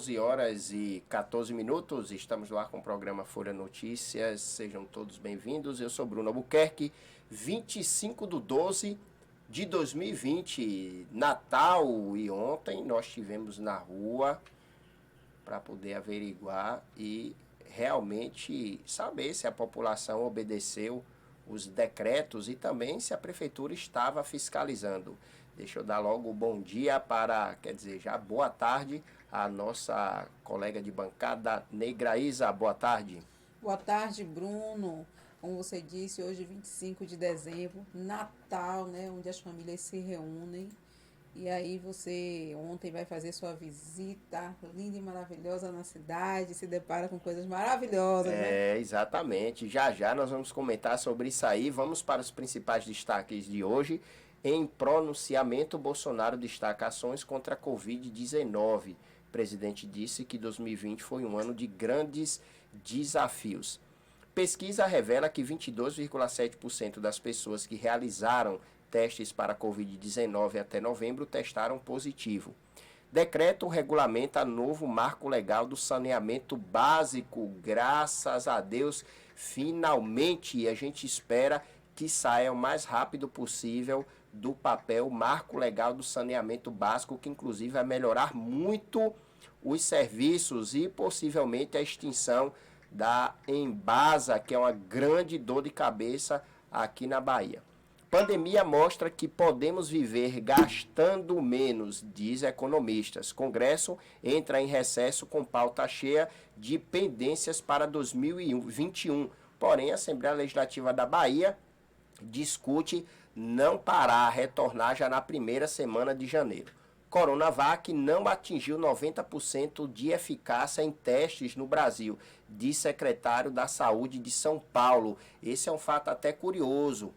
12 horas e 14 minutos, estamos lá com o programa Folha Notícias, sejam todos bem-vindos, eu sou Bruno Albuquerque, 25/12 de 2020, Natal, e ontem nós estivemos na rua para poder averiguar e realmente saber se a população obedeceu os decretos e também se a prefeitura estava fiscalizando. Deixa eu dar logo o bom dia já boa tarde, a nossa colega de bancada, Negraíza. Boa tarde. Boa tarde, Bruno. Como você disse, hoje 25 de dezembro, Natal, né, onde as famílias se reúnem. E aí você ontem vai fazer sua visita linda e maravilhosa na cidade, se depara com coisas maravilhosas, né? Exatamente. Já já nós vamos comentar sobre isso aí. Vamos para os principais destaques de hoje. Em pronunciamento, Bolsonaro destaca ações contra a Covid-19. O presidente disse que 2020 foi um ano de grandes desafios. Pesquisa revela que 22,7% das pessoas que realizaram testes para a Covid-19 até novembro testaram positivo. Decreto regulamenta novo marco legal do saneamento básico. Graças a Deus, finalmente, a gente espera que saia o mais rápido possível do papel marco legal do saneamento básico, que inclusive vai melhorar muito os serviços e possivelmente a extinção da Embasa, que é uma grande dor de cabeça aqui na Bahia. Pandemia mostra que podemos viver gastando menos, diz economistas. Congresso entra em recesso com pauta cheia de pendências para 2021. Porém, a Assembleia Legislativa da Bahia discute não parar, retornar já na primeira semana de janeiro. Coronavac não atingiu 90% de eficácia em testes no Brasil, diz secretário da Saúde de São Paulo. Esse é um fato até curioso.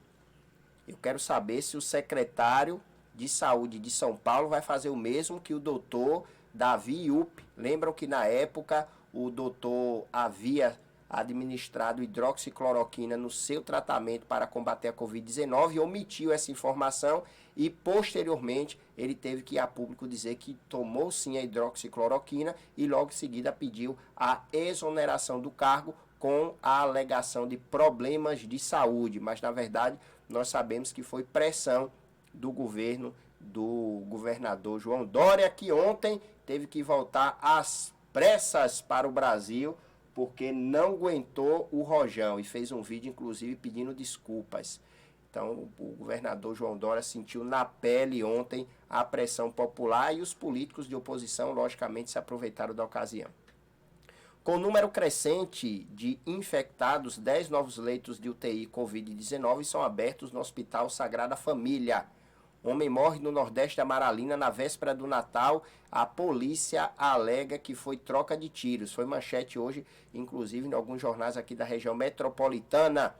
Eu quero saber se o secretário de Saúde de São Paulo vai fazer o mesmo que o doutor Davi Yupp. Lembram que na época o doutor havia administrado hidroxicloroquina no seu tratamento para combater a Covid-19 e omitiu essa informação e posteriormente ele teve que ir a público dizer que tomou sim a hidroxicloroquina e logo em seguida pediu a exoneração do cargo com a alegação de problemas de saúde, mas na verdade nós sabemos que foi pressão do governo do governador João Dória, que ontem teve que voltar às pressas para o Brasil, porque não aguentou o rojão e fez um vídeo, inclusive, pedindo desculpas. Então, o governador João Dória sentiu na pele ontem a pressão popular e os políticos de oposição, logicamente, se aproveitaram da ocasião. Com o número crescente de infectados, 10 novos leitos de UTI Covid-19 são abertos no Hospital Sagrada Família. Homem morre no Nordeste da Amaralina na véspera do Natal. A polícia alega que foi troca de tiros. Foi manchete hoje, inclusive, em alguns jornais aqui da região metropolitana.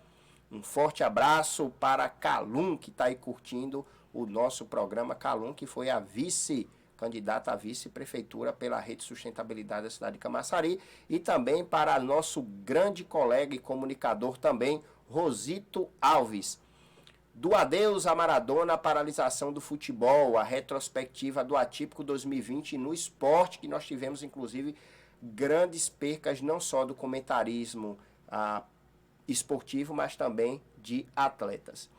Um forte abraço para Calum, que está aí curtindo o nosso programa. Calum, que foi a candidata à vice-prefeitura pela Rede Sustentabilidade da cidade de Camaçari, e também para nosso grande colega e comunicador também, Rosito Alves. Do adeus a Maradona, a paralisação do futebol, a retrospectiva do atípico 2020 no esporte, que nós tivemos inclusive grandes percas não só do comentarismo esportivo, mas também de atletas.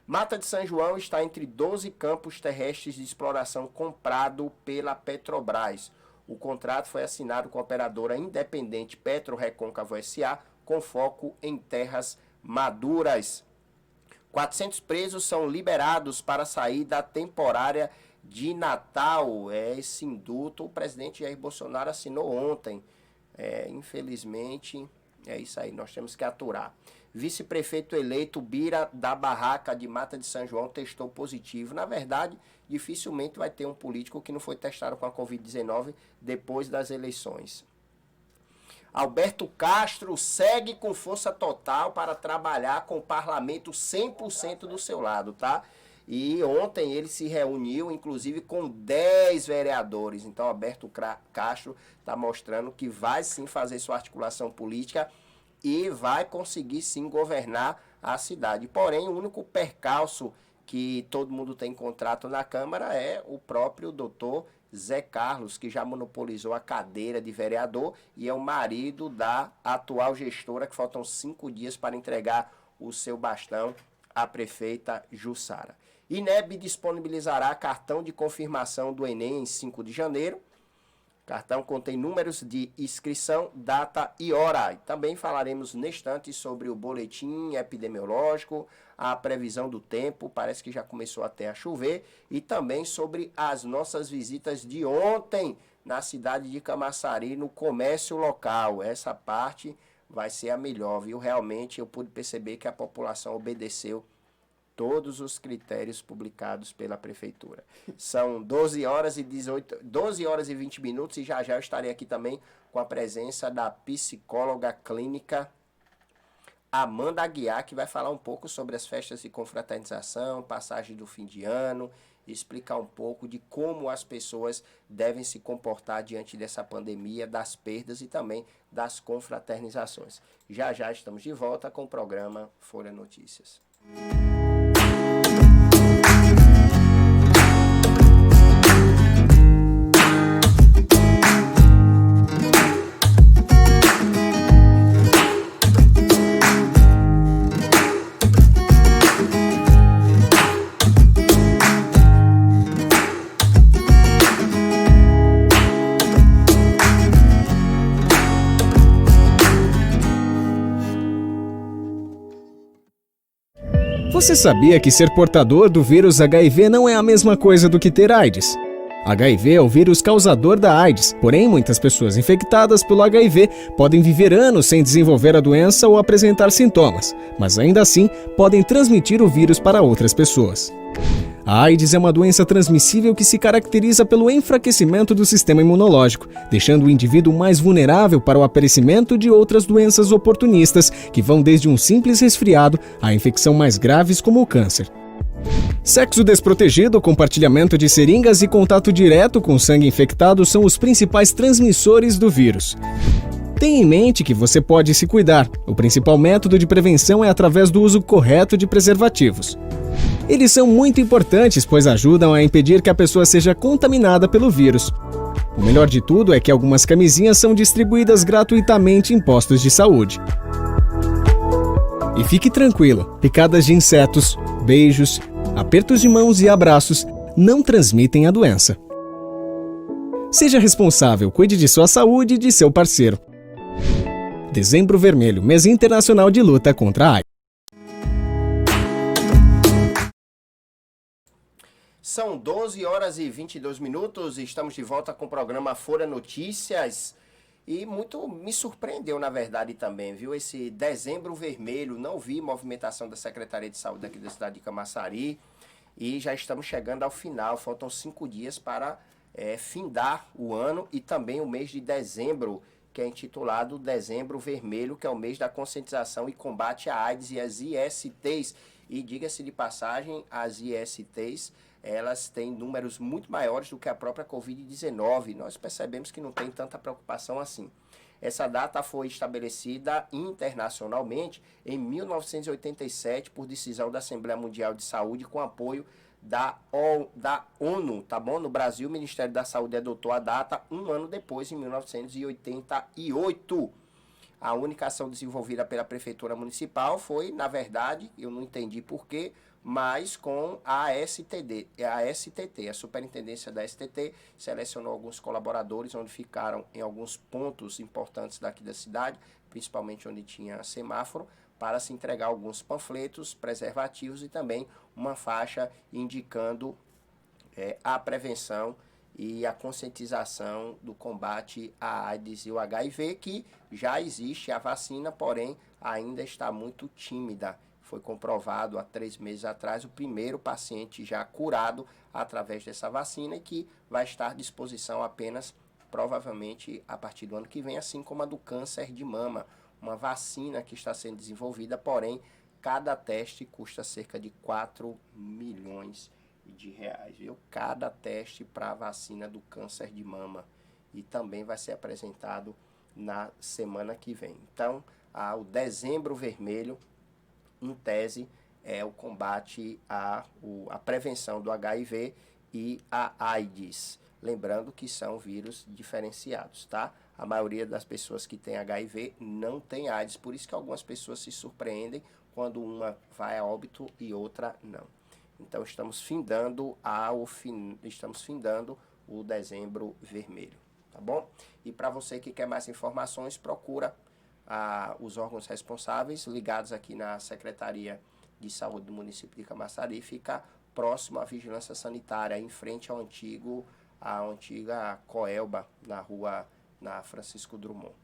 Mata de São João está entre 12 campos terrestres de exploração comprado pela Petrobras. O contrato foi assinado com a operadora independente Petro Recôncavo S.A., com foco em terras maduras. 400 presos são liberados para sair da temporária de Natal. Esse indulto o presidente Jair Bolsonaro assinou ontem. Infelizmente, é isso aí, nós temos que aturar. Vice-prefeito eleito Bira da Barraca de Mata de São João testou positivo. Na verdade, dificilmente vai ter um político que não foi testado com a Covid-19 depois das eleições. Alberto Castro segue com força total para trabalhar com o parlamento 100% do seu lado, tá? E ontem ele se reuniu, inclusive, com 10 vereadores. Então, Alberto Castro está mostrando que vai sim fazer sua articulação política e vai conseguir sim governar a cidade. Porém, o único percalço que todo mundo tem contrato na Câmara é o próprio doutor Zé Carlos, que já monopolizou a cadeira de vereador e é o marido da atual gestora, que faltam 5 dias para entregar o seu bastão à prefeita Jussara. INEB disponibilizará cartão de confirmação do Enem em 5 de janeiro. Cartão contém números de inscrição, data e hora. Também falaremos neste instante sobre o boletim epidemiológico, a previsão do tempo, parece que já começou até a chover, e também sobre as nossas visitas de ontem na cidade de Camaçari, no comércio local. Essa parte vai ser a melhor, viu? Realmente eu pude perceber que a população obedeceu todos os critérios publicados pela prefeitura. São 12 horas e 20 minutos e já eu estarei aqui também com a presença da psicóloga clínica Amanda Aguiar, que vai falar um pouco sobre as festas de confraternização, passagem do fim de ano, explicar um pouco de como as pessoas devem se comportar diante dessa pandemia, das perdas e também das confraternizações. Já estamos de volta com o programa Folha Notícias. Você sabia que ser portador do vírus HIV não é a mesma coisa do que ter AIDS? HIV é o vírus causador da AIDS, porém muitas pessoas infectadas pelo HIV podem viver anos sem desenvolver a doença ou apresentar sintomas, mas ainda assim podem transmitir o vírus para outras pessoas. A AIDS é uma doença transmissível que se caracteriza pelo enfraquecimento do sistema imunológico, deixando o indivíduo mais vulnerável para o aparecimento de outras doenças oportunistas, que vão desde um simples resfriado a infecção mais graves como o câncer. Sexo desprotegido, compartilhamento de seringas e contato direto com sangue infectado são os principais transmissores do vírus. Tenha em mente que você pode se cuidar. O principal método de prevenção é através do uso correto de preservativos. Eles são muito importantes, pois ajudam a impedir que a pessoa seja contaminada pelo vírus. O melhor de tudo é que algumas camisinhas são distribuídas gratuitamente em postos de saúde. E fique tranquilo, picadas de insetos, beijos, apertos de mãos e abraços não transmitem a doença. Seja responsável, cuide de sua saúde e de seu parceiro. Dezembro Vermelho, mês internacional de luta contra a AIDS. São 12 horas e 22 minutos, estamos de volta com o programa Folha Notícias e muito me surpreendeu, na verdade, também, viu? Esse Dezembro Vermelho, não vi movimentação da Secretaria de Saúde aqui da cidade de Camaçari e já estamos chegando ao final, faltam 5 dias para findar o ano e também o mês de dezembro, que é intitulado Dezembro Vermelho, que é o mês da conscientização e combate à AIDS e às ISTs. E diga-se de passagem, as ISTs, elas têm números muito maiores do que a própria Covid-19. Nós percebemos que não tem tanta preocupação assim. Essa data foi estabelecida internacionalmente em 1987 por decisão da Assembleia Mundial de Saúde com apoio da ONU, tá bom? No Brasil, o Ministério da Saúde adotou a data um ano depois, em 1988. A única ação desenvolvida pela Prefeitura Municipal foi, na verdade, eu não entendi porquê, mas com a STT, a Superintendência da STT, selecionou alguns colaboradores, onde ficaram em alguns pontos importantes daqui da cidade, principalmente onde tinha semáforo, para se entregar alguns panfletos, preservativos e também uma faixa indicando a prevenção e a conscientização do combate à AIDS e o HIV, que já existe a vacina, porém ainda está muito tímida. Foi comprovado há 3 meses atrás o primeiro paciente já curado através dessa vacina e que vai estar à disposição apenas, provavelmente, a partir do ano que vem, assim como a do câncer de mama. Uma vacina que está sendo desenvolvida, porém, cada teste custa cerca de 4 milhões de reais, viu? Cada teste para a vacina do câncer de mama. E também vai ser apresentado na semana que vem. Então, o Dezembro Vermelho, em tese, é o combate à prevenção do HIV e a AIDS. Lembrando que são vírus diferenciados, tá? A maioria das pessoas que tem HIV não tem AIDS, por isso que algumas pessoas se surpreendem quando uma vai a óbito e outra não. Então estamos findando o dezembro vermelho, tá bom? E para você que quer mais informações, procura os órgãos responsáveis ligados aqui na Secretaria de Saúde do município de Camaçari, fica próximo à Vigilância Sanitária, em frente à antiga Coelba, na Francisco Drummond.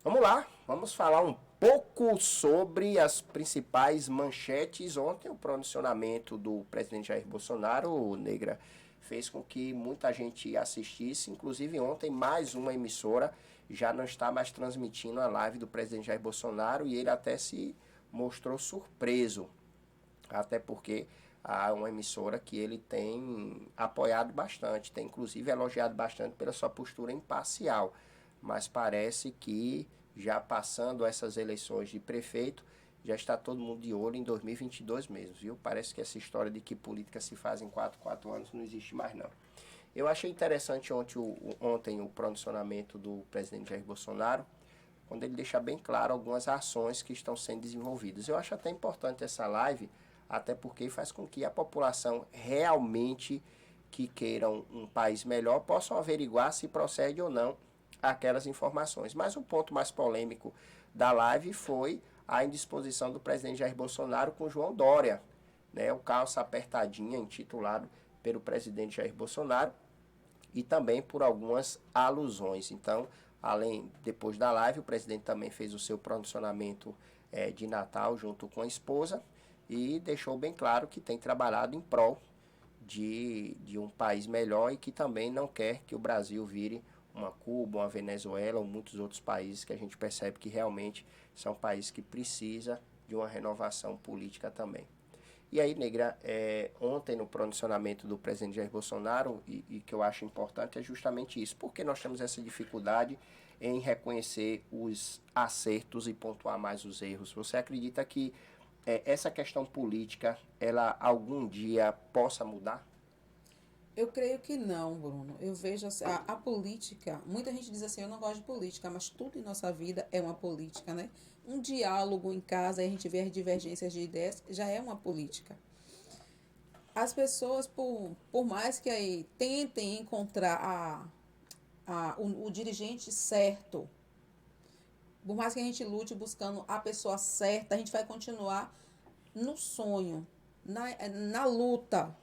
Vamos lá, vamos falar um pouco sobre as principais manchetes. Ontem o pronunciamento do presidente Jair Bolsonaro, Negra, fez com que muita gente assistisse. Inclusive ontem mais uma emissora já não está mais transmitindo a live do presidente Jair Bolsonaro e ele até se mostrou surpreso, até porque há uma emissora que ele tem apoiado bastante, tem inclusive elogiado bastante pela sua postura imparcial, mas parece que já passando essas eleições de prefeito, já está todo mundo de olho em 2022 mesmo, viu? Parece que essa história de que política se faz em 4 anos não existe mais não. Eu achei interessante ontem o pronunciamento do presidente Jair Bolsonaro, quando ele deixa bem claro algumas ações que estão sendo desenvolvidas. Eu acho até importante essa live, até porque faz com que a população realmente que queiram um país melhor possam averiguar se procede ou não aquelas informações. Mas o ponto mais polêmico da live foi a indisposição do presidente Jair Bolsonaro com João Dória, né, o calça apertadinha intitulado pelo presidente Jair Bolsonaro e também por algumas alusões. Então, depois da live, o presidente também fez o seu pronunciamento de Natal junto com a esposa e deixou bem claro que tem trabalhado em prol de um país melhor e que também não quer que o Brasil vire uma Cuba, uma Venezuela ou muitos outros países que a gente percebe que realmente são países que precisam de uma renovação política também. E aí, Negra, ontem no pronunciamento do presidente Jair Bolsonaro, e que eu acho importante, é justamente isso. Porque nós temos essa dificuldade em reconhecer os acertos e pontuar mais os erros. Você acredita que essa questão política, ela algum dia possa mudar? Eu creio que não, Bruno. Eu vejo assim, a política, muita gente diz assim, eu não gosto de política, mas tudo em nossa vida é uma política, né? Um diálogo em casa, a gente vê as divergências de ideias, já é uma política. As pessoas, por mais que aí tentem encontrar o dirigente certo, por mais que a gente lute buscando a pessoa certa, a gente vai continuar no sonho, na luta.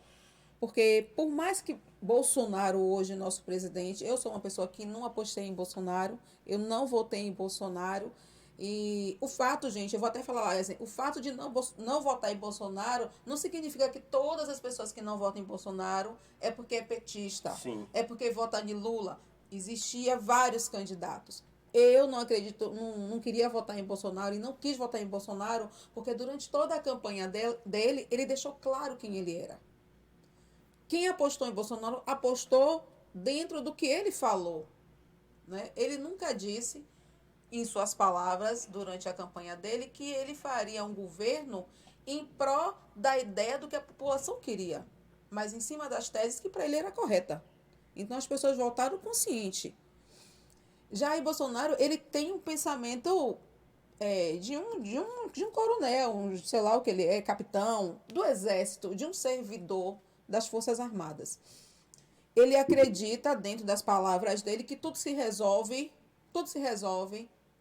Porque por mais que Bolsonaro hoje, nosso presidente, eu sou uma pessoa que não apostei em Bolsonaro, eu não votei em Bolsonaro. E o fato, gente, eu vou até falar assim, o fato de não votar em Bolsonaro não significa que todas as pessoas que não votam em Bolsonaro é porque é petista, Sim. é porque vota em Lula. Existia vários candidatos. Eu não acredito, não queria votar em Bolsonaro e não quis votar em Bolsonaro, porque durante toda a campanha dele, ele deixou claro quem ele era. Quem apostou em Bolsonaro apostou dentro do que ele falou, né? Ele nunca disse, em suas palavras, durante a campanha dele, que ele faria um governo em pró da ideia do que a população queria, mas em cima das teses que para ele era correta. Então as pessoas votaram consciente. Jair Bolsonaro, ele tem um pensamento de um coronel, sei lá o que ele é, capitão do exército, de um servidor das Forças Armadas. Ele acredita, dentro das palavras dele, que tudo se resolve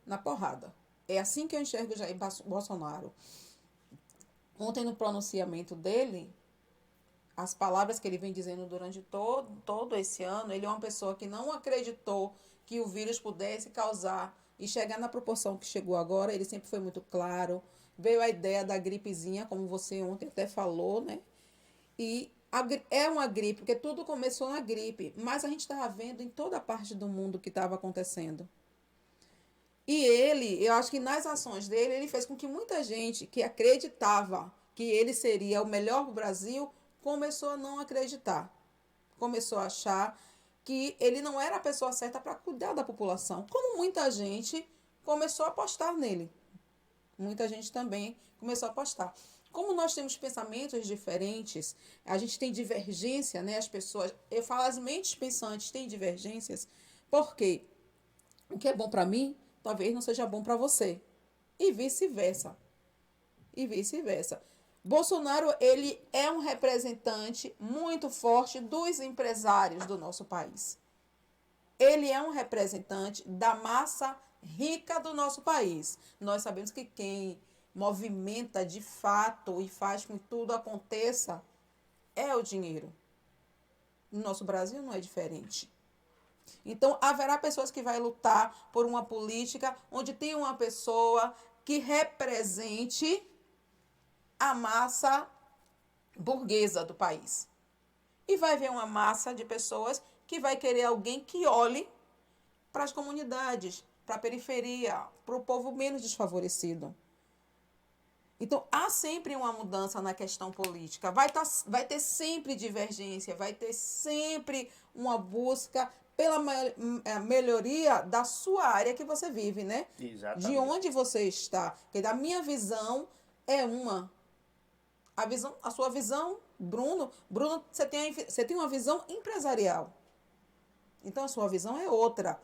na porrada. É assim que eu enxergo o Jair Bolsonaro. Ontem, no pronunciamento dele, as palavras que ele vem dizendo durante todo esse ano, ele é uma pessoa que não acreditou que o vírus pudesse causar e chegar na proporção que chegou agora. Ele sempre foi muito claro. Veio a ideia da gripezinha, como você ontem até falou, né? E é uma gripe, porque tudo começou na gripe, mas a gente estava vendo em toda parte do mundo o que estava acontecendo. E eu acho que nas ações dele, ele fez com que muita gente que acreditava que ele seria o melhor do Brasil, começou a não acreditar. Começou a achar que ele não era a pessoa certa para cuidar da população. Como muita gente começou a apostar nele. Muita gente também começou a apostar. Como nós temos pensamentos diferentes, a gente tem divergência, né? As pessoas, eu falo, as mentes pensantes têm divergências, porque o que é bom para mim, talvez não seja bom para você. E vice-versa. E vice-versa. Bolsonaro, ele é um representante muito forte dos empresários do nosso país. Ele é um representante da massa rica do nosso país. Nós sabemos que quem movimenta de fato e faz com que tudo aconteça é o dinheiro. No nosso Brasil não é diferente. Então, haverá pessoas que vão lutar por uma política onde tem uma pessoa que represente a massa burguesa do país. E vai haver uma massa de pessoas que vai querer alguém que olhe para as comunidades, para a periferia, para o povo menos desfavorecido. Então, há sempre uma mudança na questão política. Vai ter sempre divergência, vai ter sempre uma busca pela melhoria da sua área que você vive, né? Exatamente. De onde você está. Porque da minha visão é uma. A sua visão, Bruno, você tem uma visão empresarial. Então, a sua visão é outra.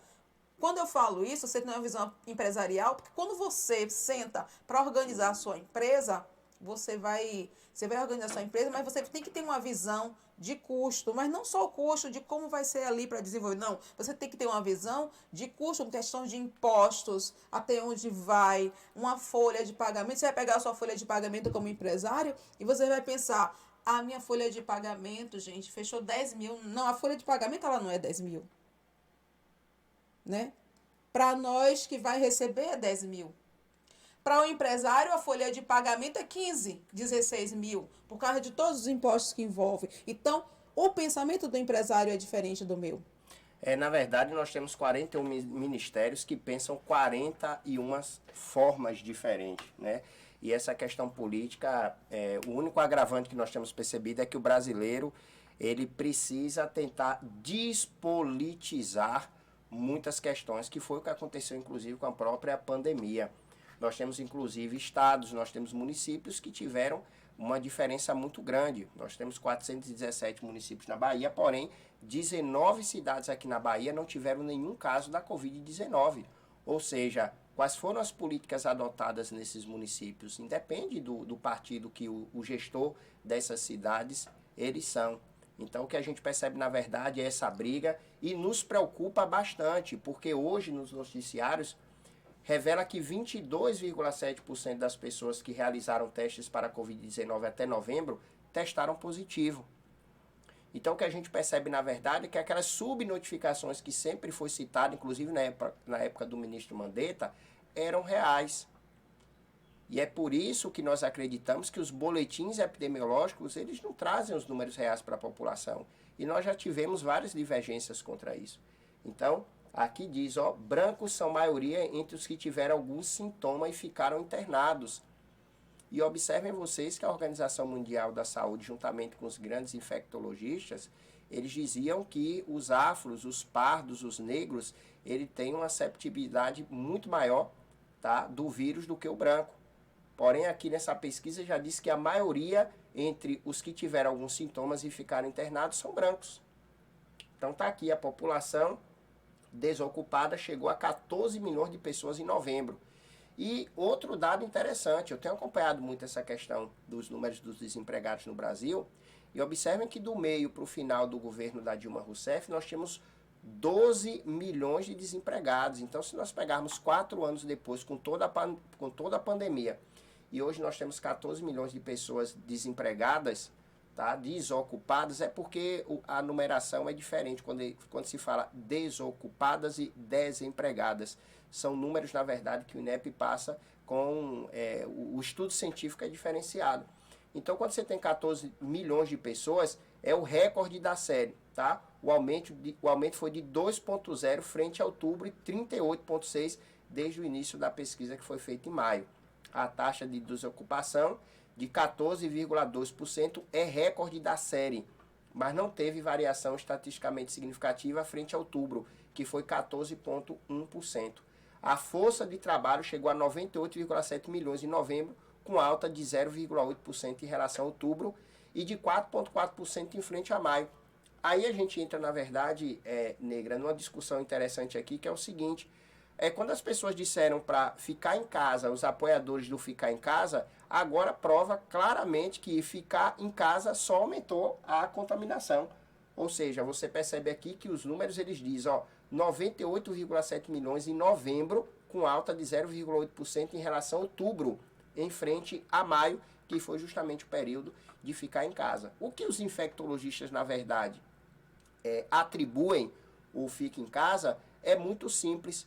Quando eu falo isso, você tem uma visão empresarial, porque quando você senta para organizar a sua empresa, você vai organizar a sua empresa, mas você tem que ter uma visão de custo, mas não só o custo de como vai ser ali para desenvolver, não. Você tem que ter uma visão de custo, questão de impostos, até onde vai, uma folha de pagamento. Você vai pegar a sua folha de pagamento como empresário e você vai pensar, a minha folha de pagamento, gente, fechou 10 mil. Não, a folha de pagamento ela não é 10 mil. Né? Para nós que vai receber é 10 mil. Para o empresário, a folha de pagamento é 15, 16 mil, por causa de todos os impostos que envolve. Então, o pensamento do empresário é diferente do meu. Na verdade, nós temos 41 ministérios que pensam 41 formas diferentes, né? E essa questão política, o único agravante que nós temos percebido é que o brasileiro, ele precisa tentar despolitizar muitas questões, que foi o que aconteceu, inclusive, com a própria pandemia. Nós temos, inclusive, estados, nós temos municípios que tiveram uma diferença muito grande. Nós temos 417 municípios na Bahia, porém, 19 cidades aqui na Bahia não tiveram nenhum caso da Covid-19. Ou seja, quais foram as políticas adotadas nesses municípios? Independe do partido que o gestor dessas cidades, eles são. Então, o que a gente percebe, na verdade, é essa briga e nos preocupa bastante, porque hoje, nos noticiários, revela que 22,7% das pessoas que realizaram testes para a Covid-19 até novembro testaram positivo. Então, o que a gente percebe, na verdade, é que aquelas subnotificações que sempre foi citada, inclusive na época do ministro Mandetta, eram reais. E é por isso que nós acreditamos que os boletins epidemiológicos, eles não trazem os números reais para a população. E nós já tivemos várias divergências contra isso. Então, aqui diz, brancos são maioria entre os que tiveram algum sintoma e ficaram internados. E observem vocês que a Organização Mundial da Saúde, juntamente com os grandes infectologistas, eles diziam que os afros, os pardos, os negros, ele têm uma suscetibilidade muito maior, tá, do vírus do que o branco. Porém, aqui nessa pesquisa já diz que a maioria entre os que tiveram alguns sintomas e ficaram internados são brancos. Então está aqui, a população desocupada chegou a 14 milhões de pessoas em novembro. E outro dado interessante, eu tenho acompanhado muito essa questão dos números dos desempregados no Brasil, e observem que do meio para o final do governo da Dilma Rousseff, nós tínhamos 12 milhões de desempregados. Então, se nós pegarmos 4 anos depois, com toda a pandemia, e hoje nós temos 14 milhões de pessoas desempregadas, tá, desocupadas, é porque a numeração é diferente quando se fala desocupadas e desempregadas. São números, na verdade, que o INEP passa com... o estudo científico é diferenciado. Então, quando você tem 14 milhões de pessoas, é o recorde da série, tá? O aumento foi de 2,0 frente a outubro e 38,6 desde o início da pesquisa que foi feita em maio. A taxa de desocupação de 14,2% é recorde da série, mas não teve variação estatisticamente significativa frente a outubro, que foi 14,1%. A força de trabalho chegou a 98,7 milhões em novembro, com alta de 0,8% em relação a outubro e de 4,4% em frente a maio. Aí a gente entra, na verdade, Negra, numa discussão interessante aqui, que é o seguinte: quando as pessoas disseram para ficar em casa, os apoiadores do ficar em casa, agora prova claramente que ficar em casa só aumentou a contaminação. Ou seja, você percebe aqui que os números eles dizem, 98,7 milhões em novembro, com alta de 0,8% em relação a outubro, em frente a maio, que foi justamente o período de ficar em casa. O que os infectologistas, na verdade, atribuem o fica em casa é muito simples.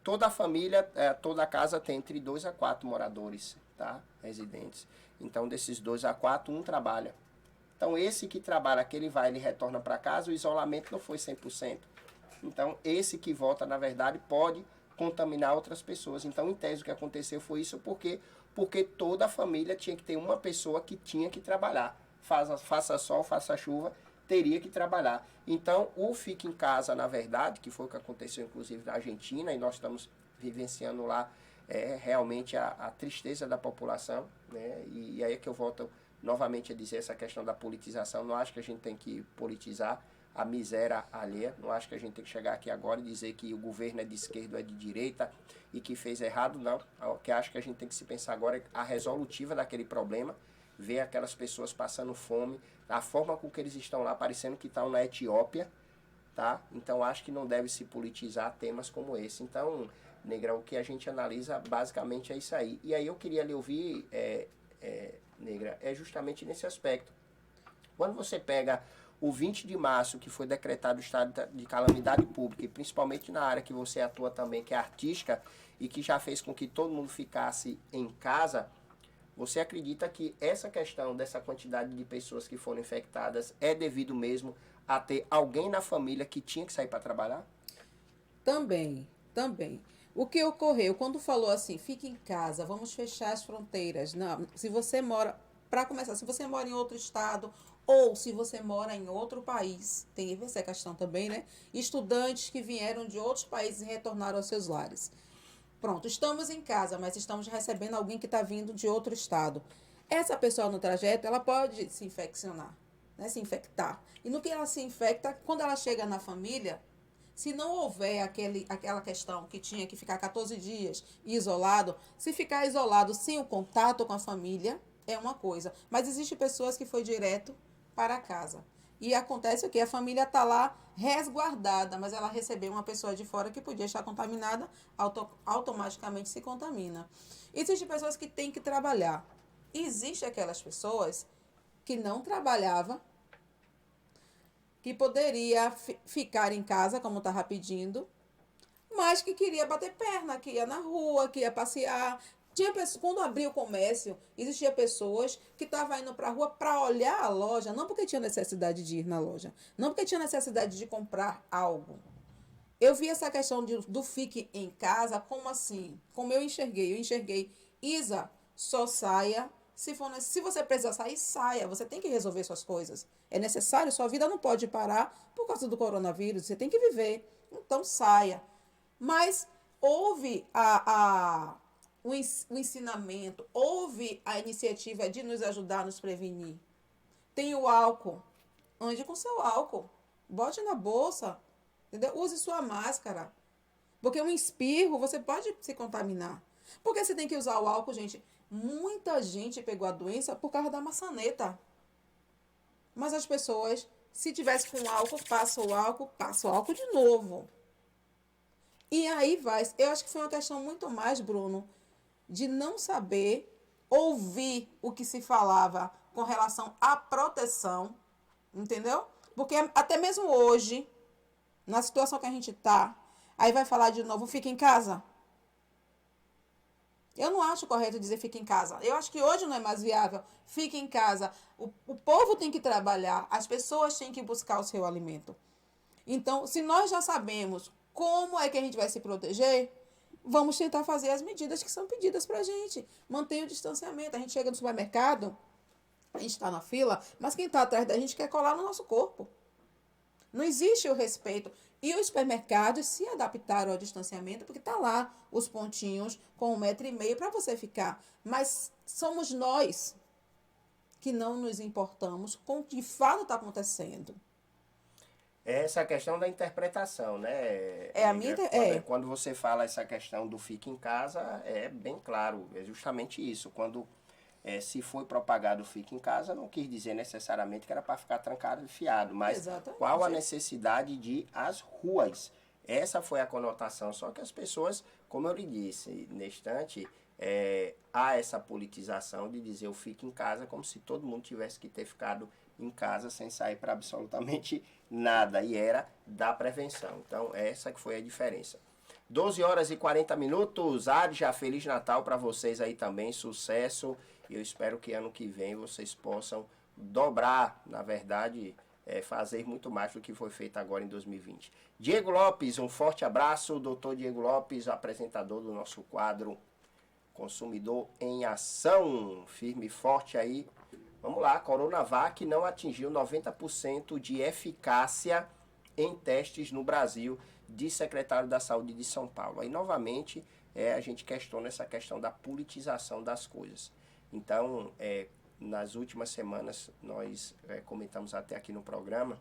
Toda a família, toda a casa tem entre 2 a 4 moradores, tá? Residentes. Então, desses 2 a 4, um trabalha. Então, esse que trabalha, que ele vai, ele retorna para casa, o isolamento não foi 100%. Então, esse que volta, na verdade, pode contaminar outras pessoas. Então, em tese, o que aconteceu foi isso, porque toda a família tinha que ter uma pessoa que tinha que trabalhar. Faça sol, faça chuva, teria que trabalhar. Então, o fica em casa, na verdade, que foi o que aconteceu, inclusive, na Argentina, e nós estamos vivenciando lá realmente a tristeza da população, né? E aí é que eu volto novamente a dizer essa questão da politização. Não acho que a gente tem que politizar a miséria alheia. Não acho que a gente tem que chegar aqui agora e dizer que o governo é de esquerda ou é de direita e que fez errado, não. O que acho que a gente tem que se pensar agora é a resolutiva daquele problema, ver aquelas pessoas passando fome, a forma com que eles estão lá, parecendo que estão na Etiópia, tá? Então, acho que não deve se politizar temas como esse. Então, Negra, o que a gente analisa basicamente é isso aí. E aí eu queria lhe ouvir, Negra, justamente nesse aspecto. Quando você pega o 20 de março, que foi decretado o estado de calamidade pública, e principalmente na área que você atua também, que é artística, e que já fez com que todo mundo ficasse em casa, você acredita que essa questão dessa quantidade de pessoas que foram infectadas é devido mesmo a ter alguém na família que tinha que sair para trabalhar? Também. O que ocorreu? Quando falou assim, fique em casa, vamos fechar as fronteiras. Não, se você mora, para começar, se você mora em outro estado ou se você mora em outro país, tem essa questão também, né? Estudantes que vieram de outros países e retornaram aos seus lares. Pronto, estamos em casa, mas estamos recebendo alguém que está vindo de outro estado. Essa pessoa no trajeto, ela pode se infeccionar, né? Se infectar. E no que ela se infecta, quando ela chega na família, se não houver aquela questão que tinha que ficar 14 dias isolado, se ficar isolado sem o contato com a família, é uma coisa. Mas existem pessoas que foi direto para casa. E acontece o quê? A família está lá resguardada, mas ela recebeu uma pessoa de fora que podia estar contaminada, automaticamente se contamina. Existem pessoas que têm que trabalhar. Existem aquelas pessoas que não trabalhavam, que poderia ficar em casa, como estava pedindo, mas que queria bater perna, que ia na rua, que ia passear. Quando abriu o comércio, existia pessoas que estavam indo para a rua para olhar a loja, não porque tinha necessidade de ir na loja, não porque tinha necessidade de comprar algo. Eu vi essa questão do fique em casa, como assim? Como eu enxerguei? Eu enxerguei, Isa, só saia. Se você precisar sair, saia. Você tem que resolver suas coisas. É necessário, sua vida não pode parar por causa do coronavírus. Você tem que viver. Então, saia. Mas houve o ensinamento, houve a iniciativa de nos ajudar a nos prevenir. Tem o álcool. Ande com seu álcool. Bote na bolsa. Entendeu? Use sua máscara. Porque um espirro, você pode se contaminar. Por que você tem que usar o álcool, gente? Muita gente pegou a doença por causa da maçaneta. Mas as pessoas, se tivesse com álcool, passa o álcool de novo. E aí vai. Eu acho que foi uma questão muito mais, Bruno, de não saber ouvir o que se falava com relação à proteção, entendeu? Porque até mesmo hoje, na situação que a gente está, aí vai falar de novo, fica em casa. Eu não acho correto dizer fica em casa. Eu acho que hoje não é mais viável. Fica em casa. O povo tem que trabalhar. As pessoas têm que buscar o seu alimento. Então, se nós já sabemos como é que a gente vai se proteger, vamos tentar fazer as medidas que são pedidas para a gente. Mantenha o distanciamento. A gente chega no supermercado, a gente está na fila, mas quem está atrás da gente quer colar no nosso corpo. Não existe o respeito. E os supermercados se adaptaram ao distanciamento, porque está lá os pontinhos com 1,5 m para você ficar. Mas somos nós que não nos importamos com o que de fato está acontecendo. Essa questão da interpretação, né? Quando você fala essa questão do fique em casa, é bem claro, é justamente isso. Quando se foi propagado o fique em casa, não quis dizer necessariamente que era para ficar trancado e fiado, mas Exatamente. qual a necessidade de ir às ruas? Essa foi a conotação, só que as pessoas, como eu lhe disse, neste instante, há essa politização de dizer o fique em casa como se todo mundo tivesse que ter ficado em casa sem sair para absolutamente nada, e era da prevenção. Então, essa que foi a diferença. 12h40. Adja, Feliz Natal para vocês aí também, sucesso. E eu espero que ano que vem vocês possam dobrar, na verdade, fazer muito mais do que foi feito agora em 2020. Diego Lopes, um forte abraço. Doutor Diego Lopes, apresentador do nosso quadro Consumidor em Ação. Firme e forte aí. Vamos lá, Coronavac não atingiu 90% de eficácia em testes no Brasil, diz secretário da Saúde de São Paulo. Aí, novamente, a gente questiona essa questão da politização das coisas. Então, nas últimas semanas, nós comentamos até aqui no programa,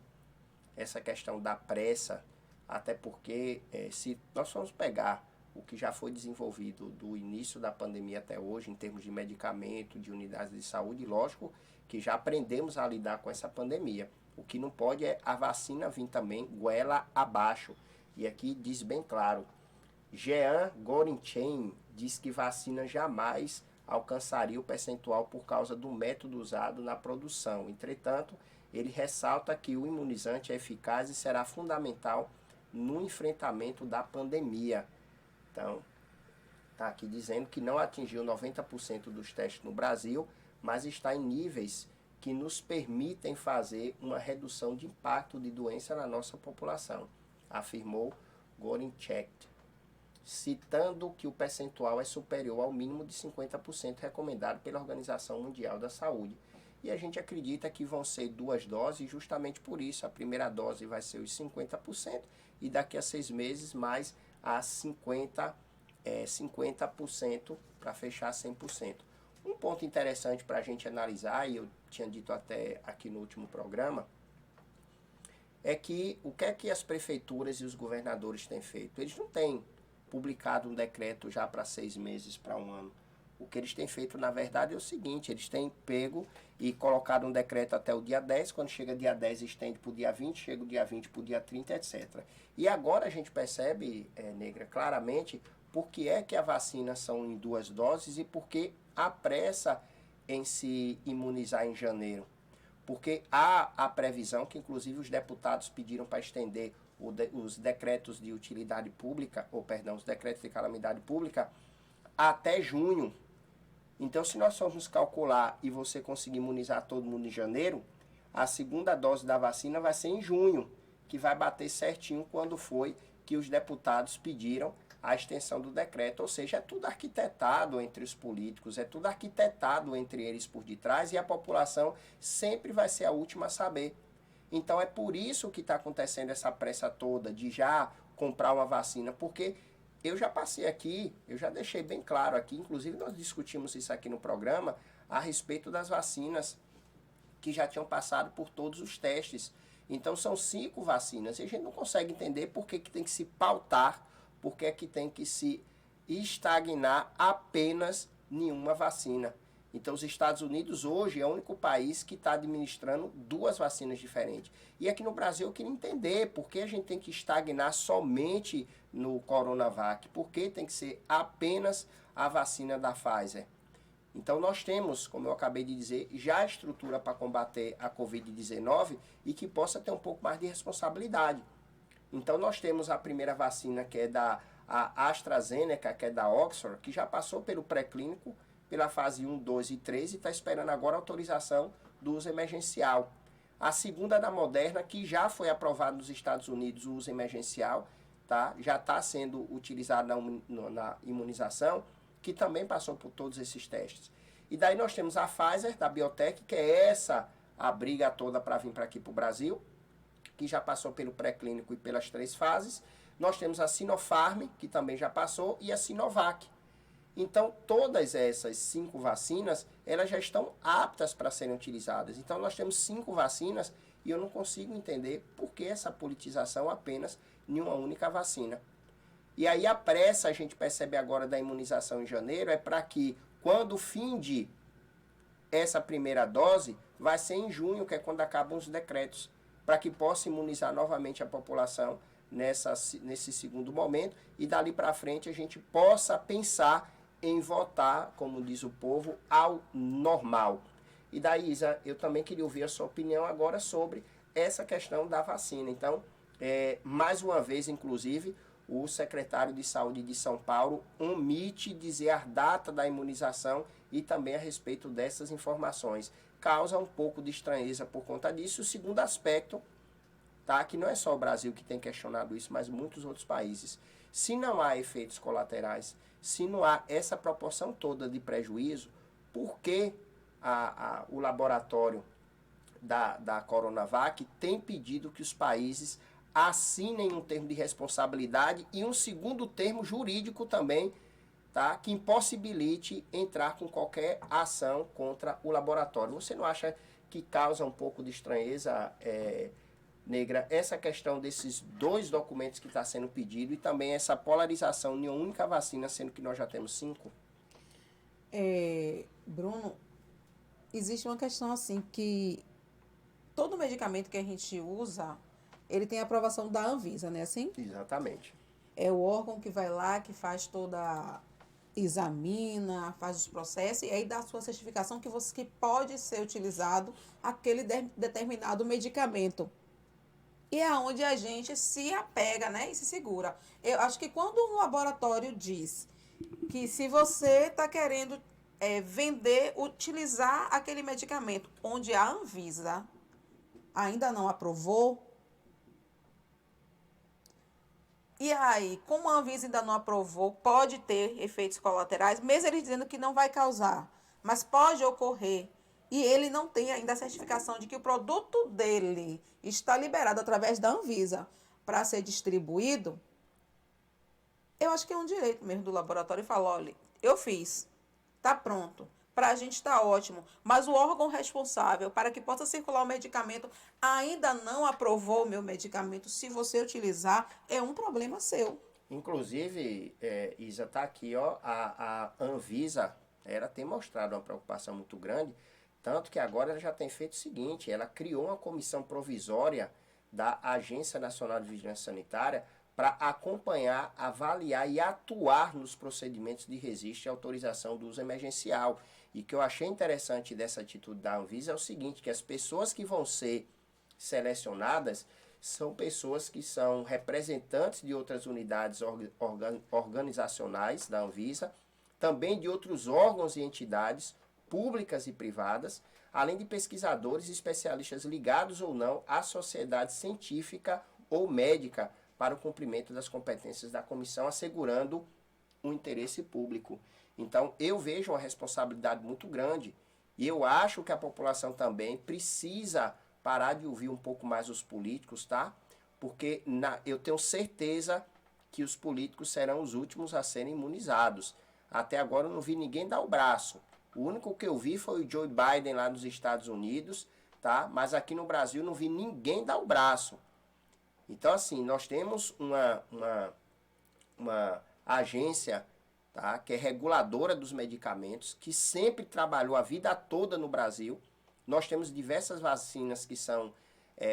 essa questão da pressa, até porque se nós formos pegar o que já foi desenvolvido do início da pandemia até hoje, em termos de medicamento, de unidades de saúde, lógico que já aprendemos a lidar com essa pandemia. O que não pode é a vacina vir também goela abaixo. E aqui diz bem claro, Jean Gorinchen diz que vacina jamais alcançaria o percentual por causa do método usado na produção. Entretanto, ele ressalta que o imunizante é eficaz e será fundamental no enfrentamento da pandemia. Então, está aqui dizendo que não atingiu 90% dos testes no Brasil, mas está em níveis que nos permitem fazer uma redução de impacto de doença na nossa população, afirmou Gorinchek, citando que o percentual é superior ao mínimo de 50% recomendado pela Organização Mundial da Saúde. E a gente acredita que vão ser 2 doses, justamente por isso. A primeira dose vai ser os 50% e daqui a 6 meses mais a 50% para fechar 100%. Um ponto interessante para a gente analisar, e eu tinha dito até aqui no último programa, é que o que é que as prefeituras e os governadores têm feito? Eles não têm publicado um decreto já para 6 meses, para 1 ano. O que eles têm feito, na verdade, é o seguinte, eles têm pego e colocado um decreto até o dia 10, quando chega dia 10 estende para o dia 20, chega o dia 20 para o dia 30, etc. E agora a gente percebe, Negra, claramente, por que é que a vacina são em 2 doses e por que a pressa em se imunizar em janeiro. Porque há a previsão que, inclusive, os deputados pediram para estender os decretos de utilidade pública, os decretos de calamidade pública, até junho. Então, se nós formos calcular e você conseguir imunizar todo mundo em janeiro, a segunda dose da vacina vai ser em junho, que vai bater certinho quando foi que os deputados pediram a extensão do decreto. Ou seja, é tudo arquitetado entre os políticos, é tudo arquitetado entre eles por detrás e a população sempre vai ser a última a saber. Então, é por isso que está acontecendo essa pressa toda de já comprar uma vacina, porque eu já passei aqui, eu já deixei bem claro aqui, inclusive nós discutimos isso aqui no programa, a respeito das vacinas que já tinham passado por todos os testes. Então são 5 vacinas e a gente não consegue entender por que tem que se pautar, por que tem que se estagnar apenas em uma vacina. Então os Estados Unidos hoje é o único país que está administrando 2 vacinas diferentes. E aqui no Brasil eu queria entender por que a gente tem que estagnar somente no Coronavac, por que tem que ser apenas a vacina da Pfizer. Então nós temos, como eu acabei de dizer, já a estrutura para combater a Covid-19 e que possa ter um pouco mais de responsabilidade. Então nós temos a primeira vacina que é da AstraZeneca, que é da Oxford, que já passou pelo pré-clínico, pela fase 1, 2 e 3 e está esperando agora a autorização do uso emergencial. A segunda da Moderna, que já foi aprovada nos Estados Unidos o uso emergencial, tá? Já está sendo utilizada na imunização, que também passou por todos esses testes. E daí nós temos a Pfizer, da Biotech, que é essa a briga toda para vir para aqui para o Brasil, que já passou pelo pré-clínico e pelas 3 fases. Nós temos a Sinopharm, que também já passou, e a Sinovac. Então, todas essas 5 vacinas, elas já estão aptas para serem utilizadas. Então, nós temos 5 vacinas e eu não consigo entender por que essa politização apenas em uma única vacina. E aí a pressa, a gente percebe agora da imunização em janeiro, é para que, quando finde essa primeira dose, vai ser em junho, que é quando acabam os decretos, para que possa imunizar novamente a população nesse segundo momento, e dali para frente a gente possa pensar em voltar, como diz o povo, ao normal. E daí, Isa, eu também queria ouvir a sua opinião agora sobre essa questão da vacina. Então, mais uma vez, inclusive, o secretário de Saúde de São Paulo omite dizer a data da imunização e também a respeito dessas informações. Causa um pouco de estranheza por conta disso. O segundo aspecto, tá, que não é só o Brasil que tem questionado isso, mas muitos outros países. Se não há efeitos colaterais, se não há essa proporção toda de prejuízo, por que o laboratório da Coronavac tem pedido que os países assinem um termo de responsabilidade e um segundo termo jurídico também, tá, que impossibilite entrar com qualquer ação contra o laboratório? Você não acha que causa um pouco de estranheza, Negra, essa questão desses 2 documentos que está sendo pedido e também essa polarização em uma única vacina, sendo que nós já temos 5? Bruno, existe uma questão assim que todo medicamento que a gente usa, ele tem a aprovação da Anvisa, né? Assim? Exatamente. É o órgão que vai lá, que faz examina, faz os processos e aí dá a sua certificação que pode ser utilizado aquele determinado medicamento. E é onde a gente se apega, né? E se segura. Eu acho que quando um laboratório diz que se você está querendo vender, utilizar aquele medicamento onde a Anvisa ainda não aprovou, e aí, como a Anvisa ainda não aprovou, pode ter efeitos colaterais, mesmo eles dizendo que não vai causar, mas pode ocorrer, e ele não tem ainda a certificação de que o produto dele está liberado através da Anvisa para ser distribuído, eu acho que é um direito mesmo do laboratório falar, olha, eu fiz, está pronto. Para a gente está ótimo, mas o órgão responsável para que possa circular o medicamento ainda não aprovou o meu medicamento. Se você utilizar, é um problema seu. Inclusive, Isa, está aqui, ó, a Anvisa, ela tem mostrado uma preocupação muito grande, tanto que agora ela já tem feito o seguinte, ela criou uma comissão provisória da Agência Nacional de Vigilância Sanitária para acompanhar, avaliar e atuar nos procedimentos de registro e autorização do uso emergencial. E que eu achei interessante dessa atitude da Anvisa é o seguinte, que as pessoas que vão ser selecionadas são pessoas que são representantes de outras unidades organizacionais da Anvisa, também de outros órgãos e entidades públicas e privadas, além de pesquisadores e especialistas ligados ou não à sociedade científica ou médica para o cumprimento das competências da comissão, assegurando o interesse público. Então, eu vejo uma responsabilidade muito grande e eu acho que a população também precisa parar de ouvir um pouco mais os políticos, tá? Porque eu tenho certeza que os políticos serão os últimos a serem imunizados. Até agora eu não vi ninguém dar o braço. O único que eu vi foi o Joe Biden lá nos Estados Unidos, tá? Mas aqui no Brasil não vi ninguém dar o braço. Então, assim, nós temos uma agência, tá, que é reguladora dos medicamentos, que sempre trabalhou a vida toda no Brasil. Nós temos diversas vacinas que são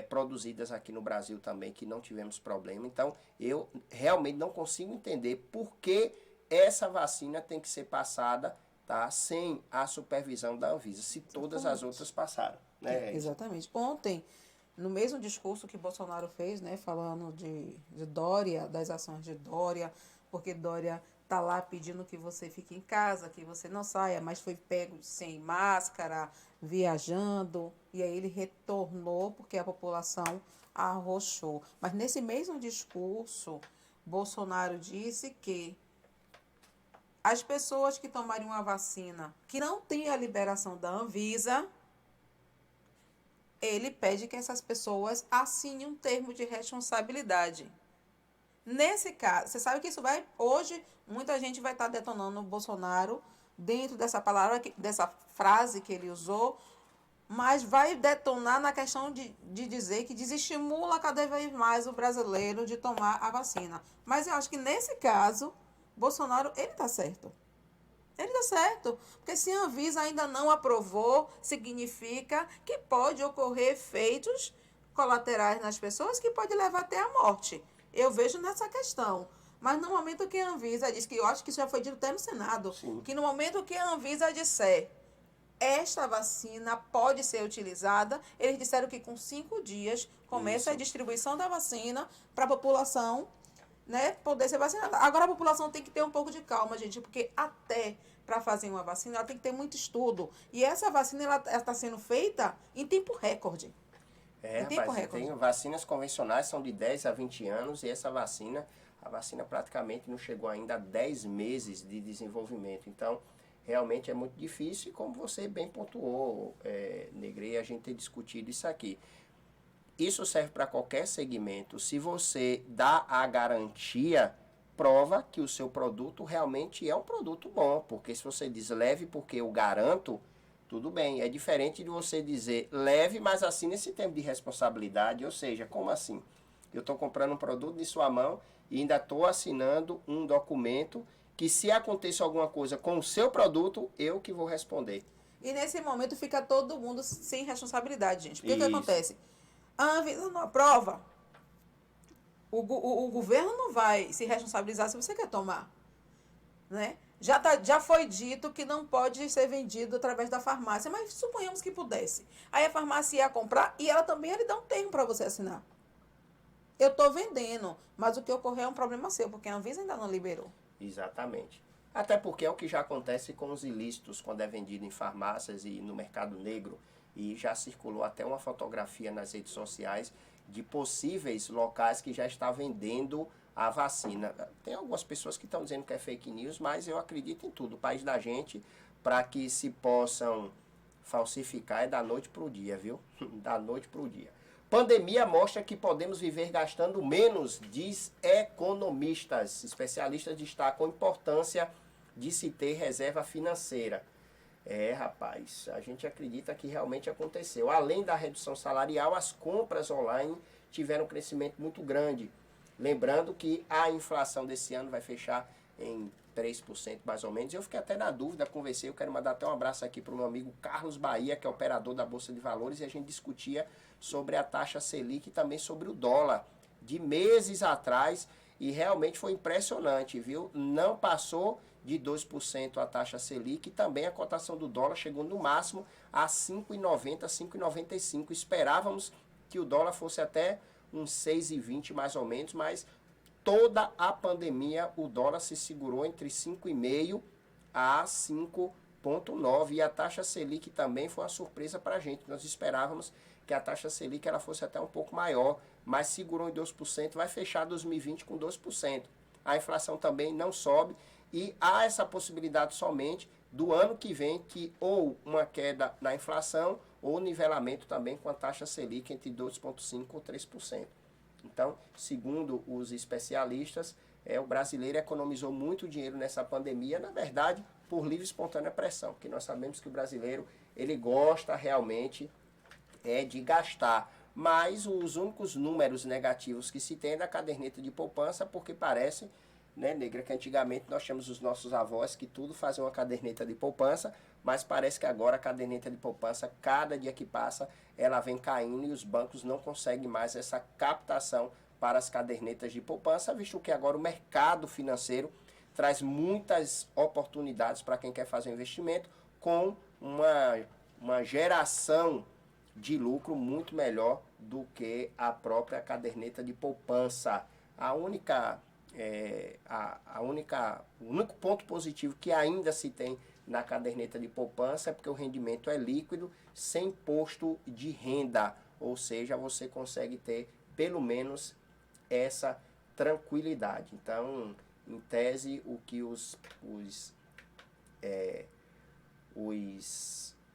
produzidas aqui no Brasil também, que não tivemos problema. Então, eu realmente não consigo entender por que essa vacina tem que ser passada, tá, sem a supervisão da Anvisa, se todas as outras passaram. Né? Exatamente. Ontem, no mesmo discurso que Bolsonaro fez, né, falando de Dória, das ações de Dória, porque Dória está lá pedindo que você fique em casa, que você não saia, mas foi pego sem máscara, viajando, e aí ele retornou porque a população arrochou. Mas nesse mesmo discurso, Bolsonaro disse que as pessoas que tomarem uma vacina que não tem a liberação da Anvisa ele pede que essas pessoas assinem um termo de responsabilidade. Nesse caso, você sabe que isso vai. Hoje, muita gente vai estar detonando o Bolsonaro dentro dessa palavra, dessa frase que ele usou, mas vai detonar na questão de dizer que desestimula cada vez mais o brasileiro de tomar a vacina. Mas eu acho que nesse caso, Bolsonaro, ele está certo. Ele está certo, porque se a Anvisa ainda não aprovou, significa que pode ocorrer efeitos colaterais nas pessoas que pode levar até a morte. Eu vejo nessa questão. Mas no momento que a Anvisa diz, que eu acho que isso já foi dito até no Senado, Sim. que no momento que a Anvisa disser esta vacina pode ser utilizada, eles disseram que com 5 dias começa a distribuição da vacina para a população, né, poder ser vacinada. Agora a população tem que ter um pouco de calma, gente, porque até para fazer uma vacina ela tem que ter muito estudo. E essa vacina ela está sendo feita em tempo recorde. É, Em tempo rapaz, recorde. tem vacinas convencionais, são de 10 a 20 anos, e essa vacina, a vacina praticamente não chegou ainda a 10 meses de desenvolvimento. Então, realmente é muito difícil, e como você bem pontuou, Negre, a gente tem discutido isso aqui. Isso serve para qualquer segmento. Se você dá a garantia, prova que o seu produto realmente é um produto bom. Porque se você diz leve porque eu garanto, tudo bem. É diferente de você dizer leve, mas assine esse termo de responsabilidade. Ou seja, como assim? Eu estou comprando um produto de sua mão e ainda estou assinando um documento que, se acontecer alguma coisa com o seu produto, eu que vou responder. E nesse momento fica todo mundo sem responsabilidade, gente. Porque o que Isso. acontece? A Anvisa não aprova. O governo não vai se responsabilizar se você quer tomar. Né? Já foi dito que não pode ser vendido através da farmácia, mas suponhamos que pudesse. Aí a farmácia ia comprar e ela também ia lhe dar um termo para você assinar. Eu estou vendendo, mas o que ocorreu é um problema seu, porque a Anvisa ainda não liberou. Exatamente. Até porque é o que já acontece com os ilícitos quando é vendido em farmácias e no mercado negro. E já circulou até uma fotografia nas redes sociais de possíveis locais que já estão vendendo a vacina. Tem algumas pessoas que estão dizendo que é fake news, mas eu acredito em tudo. O país da gente, para que se possam falsificar, é da noite para o dia, viu? Da noite para o dia. Pandemia mostra que podemos viver gastando menos, diz economistas. Especialistas destacam a importância de se ter reserva financeira. É, rapaz, a gente acredita que realmente aconteceu. Além da redução salarial, as compras online tiveram um crescimento muito grande. Lembrando que a inflação desse ano vai fechar em 3% mais ou menos. Eu fiquei até na dúvida, conversei, eu quero mandar até um abraço aqui para o meu amigo Carlos Bahia, que é operador da Bolsa de Valores, e a gente discutia sobre a taxa Selic e também sobre o dólar de meses atrás, e realmente foi impressionante, viu? Não passou de 2% a taxa Selic, e também a cotação do dólar chegou no máximo a 5,90, 5,95. Esperávamos que o dólar fosse até uns 6,20 mais ou menos, mas toda a pandemia o dólar se segurou entre 5,5 a 5,9, e a taxa Selic também foi uma surpresa para a gente. Nós esperávamos que a taxa Selic ela fosse até um pouco maior, mas segurou em 2%, vai fechar 2020 com 2%. A inflação também não sobe, e há essa possibilidade somente do ano que vem, que ou uma queda na inflação ou nivelamento também com a taxa Selic entre 2,5% ou 3%. Então, segundo os especialistas, o brasileiro economizou muito dinheiro nessa pandemia, na verdade, por livre e espontânea pressão, porque nós sabemos que o brasileiro ele gosta realmente de gastar, mas os únicos números negativos que se tem é da caderneta de poupança, porque parece, né, Negra, que antigamente nós tínhamos os nossos avós que tudo faziam uma caderneta de poupança, mas parece que agora a caderneta de poupança, cada dia que passa, ela vem caindo e os bancos não conseguem mais essa captação para as cadernetas de poupança, visto que agora o mercado financeiro traz muitas oportunidades para quem quer fazer um investimento com uma geração de lucro muito melhor do que a própria caderneta de poupança. O único ponto positivo que ainda se tem na caderneta de poupança é porque o rendimento é líquido, sem imposto de renda, ou seja, você consegue ter pelo menos essa tranquilidade. Então, em tese, o que os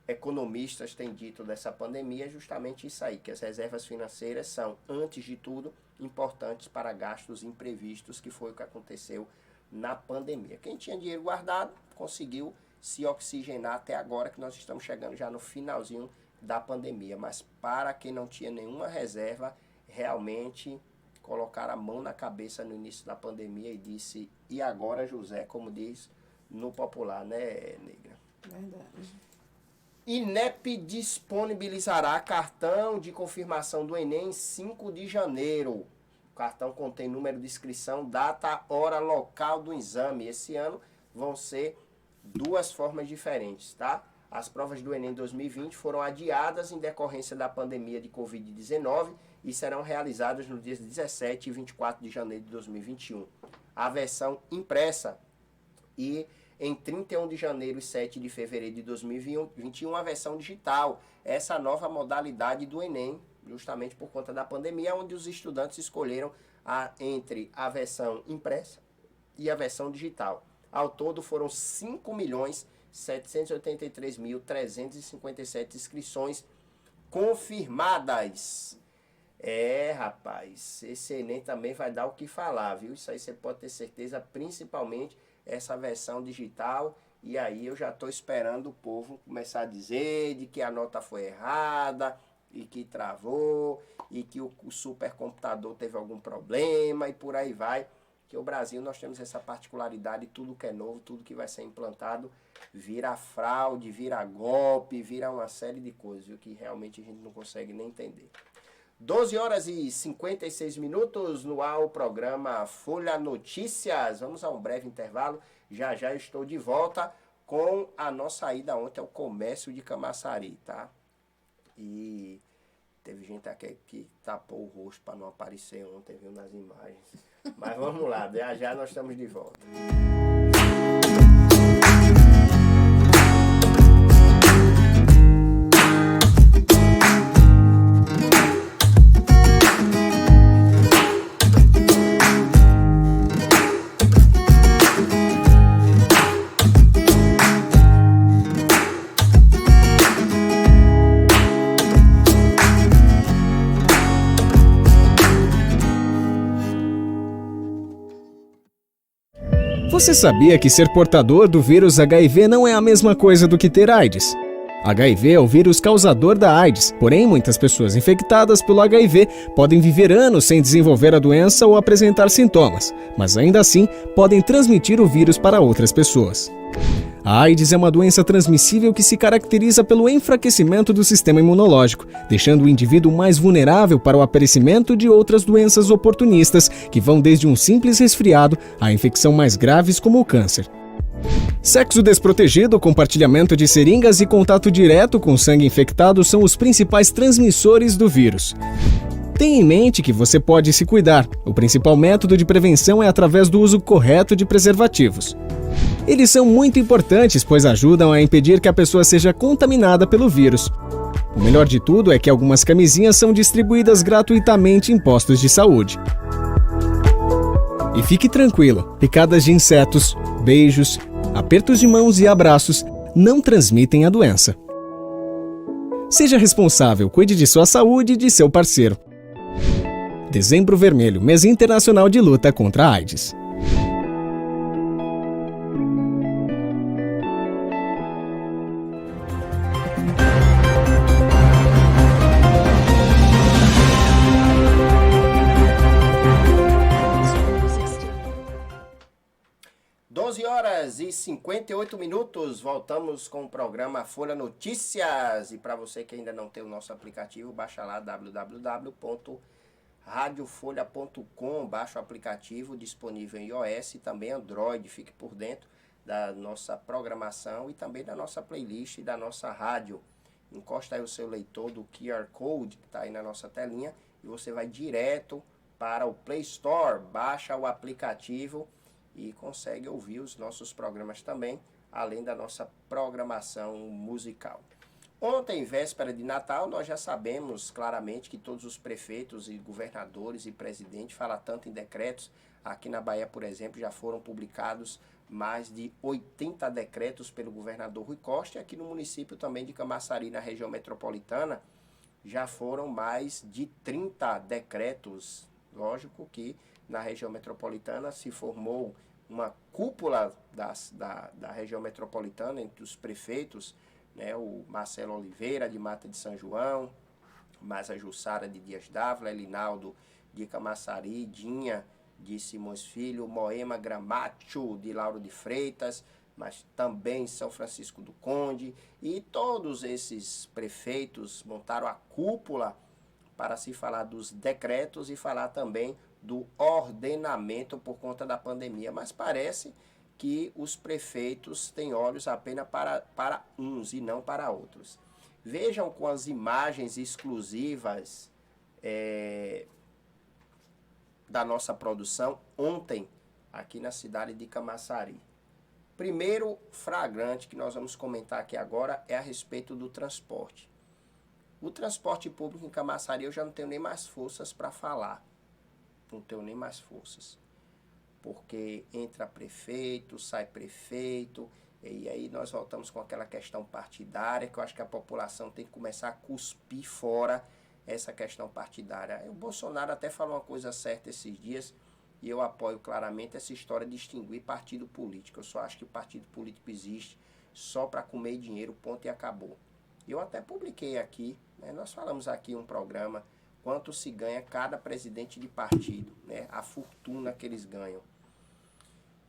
economistas têm dito dessa pandemia é justamente isso aí, que as reservas financeiras são, antes de tudo, importantes para gastos imprevistos, que foi o que aconteceu na pandemia. Quem tinha dinheiro guardado conseguiu se oxigenar até agora, que nós estamos chegando já no finalzinho da pandemia. Mas para quem não tinha nenhuma reserva, realmente colocaram a mão na cabeça no início da pandemia e disse, e agora, José, como diz no popular, né, Negra? Verdade. INEP disponibilizará cartão de confirmação do Enem em 5 de janeiro. O cartão contém número de inscrição, data, hora, local do exame. Esse ano vão ser 2 formas diferentes, tá? As provas do Enem 2020 foram adiadas em decorrência da pandemia de Covid-19 e serão realizadas nos dias 17 e 24 de janeiro de 2021. A versão impressa e em 31 de janeiro e 7 de fevereiro de 2021 a versão digital. Essa nova modalidade do Enem, justamente por conta da pandemia, onde os estudantes escolheram entre a versão impressa e a versão digital. Ao todo foram 5.783.357 inscrições confirmadas. Rapaz, esse Enem também vai dar o que falar, viu? Isso aí você pode ter certeza, principalmente essa versão digital. E aí eu já estou esperando o povo começar a dizer de que a nota foi errada, e que travou, e que o supercomputador teve algum problema, e por aí vai. Que o Brasil, nós temos essa particularidade, tudo que é novo, tudo que vai ser implantado, vira fraude, vira golpe, vira uma série de coisas, viu, que realmente a gente não consegue nem entender. 12 horas e 56 minutos, no ar o programa Folha Notícias. Vamos a um breve intervalo, já já estou de volta com a nossa ida ontem ao comércio de Camaçari, tá? E teve gente aqui que tapou o rosto para não aparecer ontem, viu, nas imagens. Mas vamos lá, já já nós estamos de volta. Você sabia que ser portador do vírus HIV não é a mesma coisa do que ter AIDS? HIV é o vírus causador da AIDS, porém muitas pessoas infectadas pelo HIV podem viver anos sem desenvolver a doença ou apresentar sintomas, mas ainda assim podem transmitir o vírus para outras pessoas. A AIDS é uma doença transmissível que se caracteriza pelo enfraquecimento do sistema imunológico, deixando o indivíduo mais vulnerável para o aparecimento de outras doenças oportunistas, que vão desde um simples resfriado a infecção mais graves como o câncer. Sexo desprotegido, compartilhamento de seringas e contato direto com sangue infectado são os principais transmissores do vírus. Tenha em mente que você pode se cuidar. O principal método de prevenção é através do uso correto de preservativos. Eles são muito importantes, pois ajudam a impedir que a pessoa seja contaminada pelo vírus. O melhor de tudo é que algumas camisinhas são distribuídas gratuitamente em postos de saúde. E fique tranquilo, picadas de insetos, beijos, apertos de mãos e abraços não transmitem a doença. Seja responsável, cuide de sua saúde e de seu parceiro. Dezembro Vermelho, mês internacional de luta contra a AIDS. E 58 minutos, voltamos com o programa Folha Notícias. E para você que ainda não tem o nosso aplicativo, baixa lá www.radiofolha.com, baixa o aplicativo disponível em iOS e também Android. Fique por dentro da nossa programação e também da nossa playlist e da nossa rádio. Encosta aí o seu leitor do QR Code que está aí na nossa telinha e você vai direto para o Play Store, baixa o aplicativo e consegue ouvir os nossos programas também, além da nossa programação musical. Ontem, véspera de Natal, nós já sabemos claramente que todos os prefeitos e governadores e presidentes, fala tanto em decretos, aqui na Bahia, por exemplo, já foram publicados mais de 80 decretos pelo governador Rui Costa, e aqui no município também de Camaçari, na região metropolitana, já foram mais de 30 decretos. Lógico que na região metropolitana se formou uma cúpula da região metropolitana entre os prefeitos, né, o Marcelo Oliveira, de Mata de São João, Masa Jussara, de Dias Dávila, Elinaldo, de Camaçari, Dinha, de Simões Filho, Moema Gramacho, de Lauro de Freitas, mas também São Francisco do Conde, e todos esses prefeitos montaram a cúpula para se falar dos decretos e falar também do ordenamento por conta da pandemia. Mas parece que os prefeitos têm olhos apenas para uns e não para outros. Vejam com as imagens exclusivas da nossa produção ontem, aqui na cidade de Camaçari. Primeiro flagrante que nós vamos comentar aqui agora é a respeito do transporte. O transporte público em Camaçari eu já não tenho nem mais forças para falar. Não tenho nem mais forças. Porque entra prefeito, sai prefeito, e aí nós voltamos com aquela questão partidária, que eu acho que a população tem que começar a cuspir fora essa questão partidária. O Bolsonaro até falou uma coisa certa esses dias, e eu apoio claramente essa história de extinguir partido político. Eu só acho que o partido político existe só para comer dinheiro, ponto e acabou. Eu até publiquei aqui, né, nós falamos aqui em um programa, quanto se ganha cada presidente de partido, né, a fortuna que eles ganham.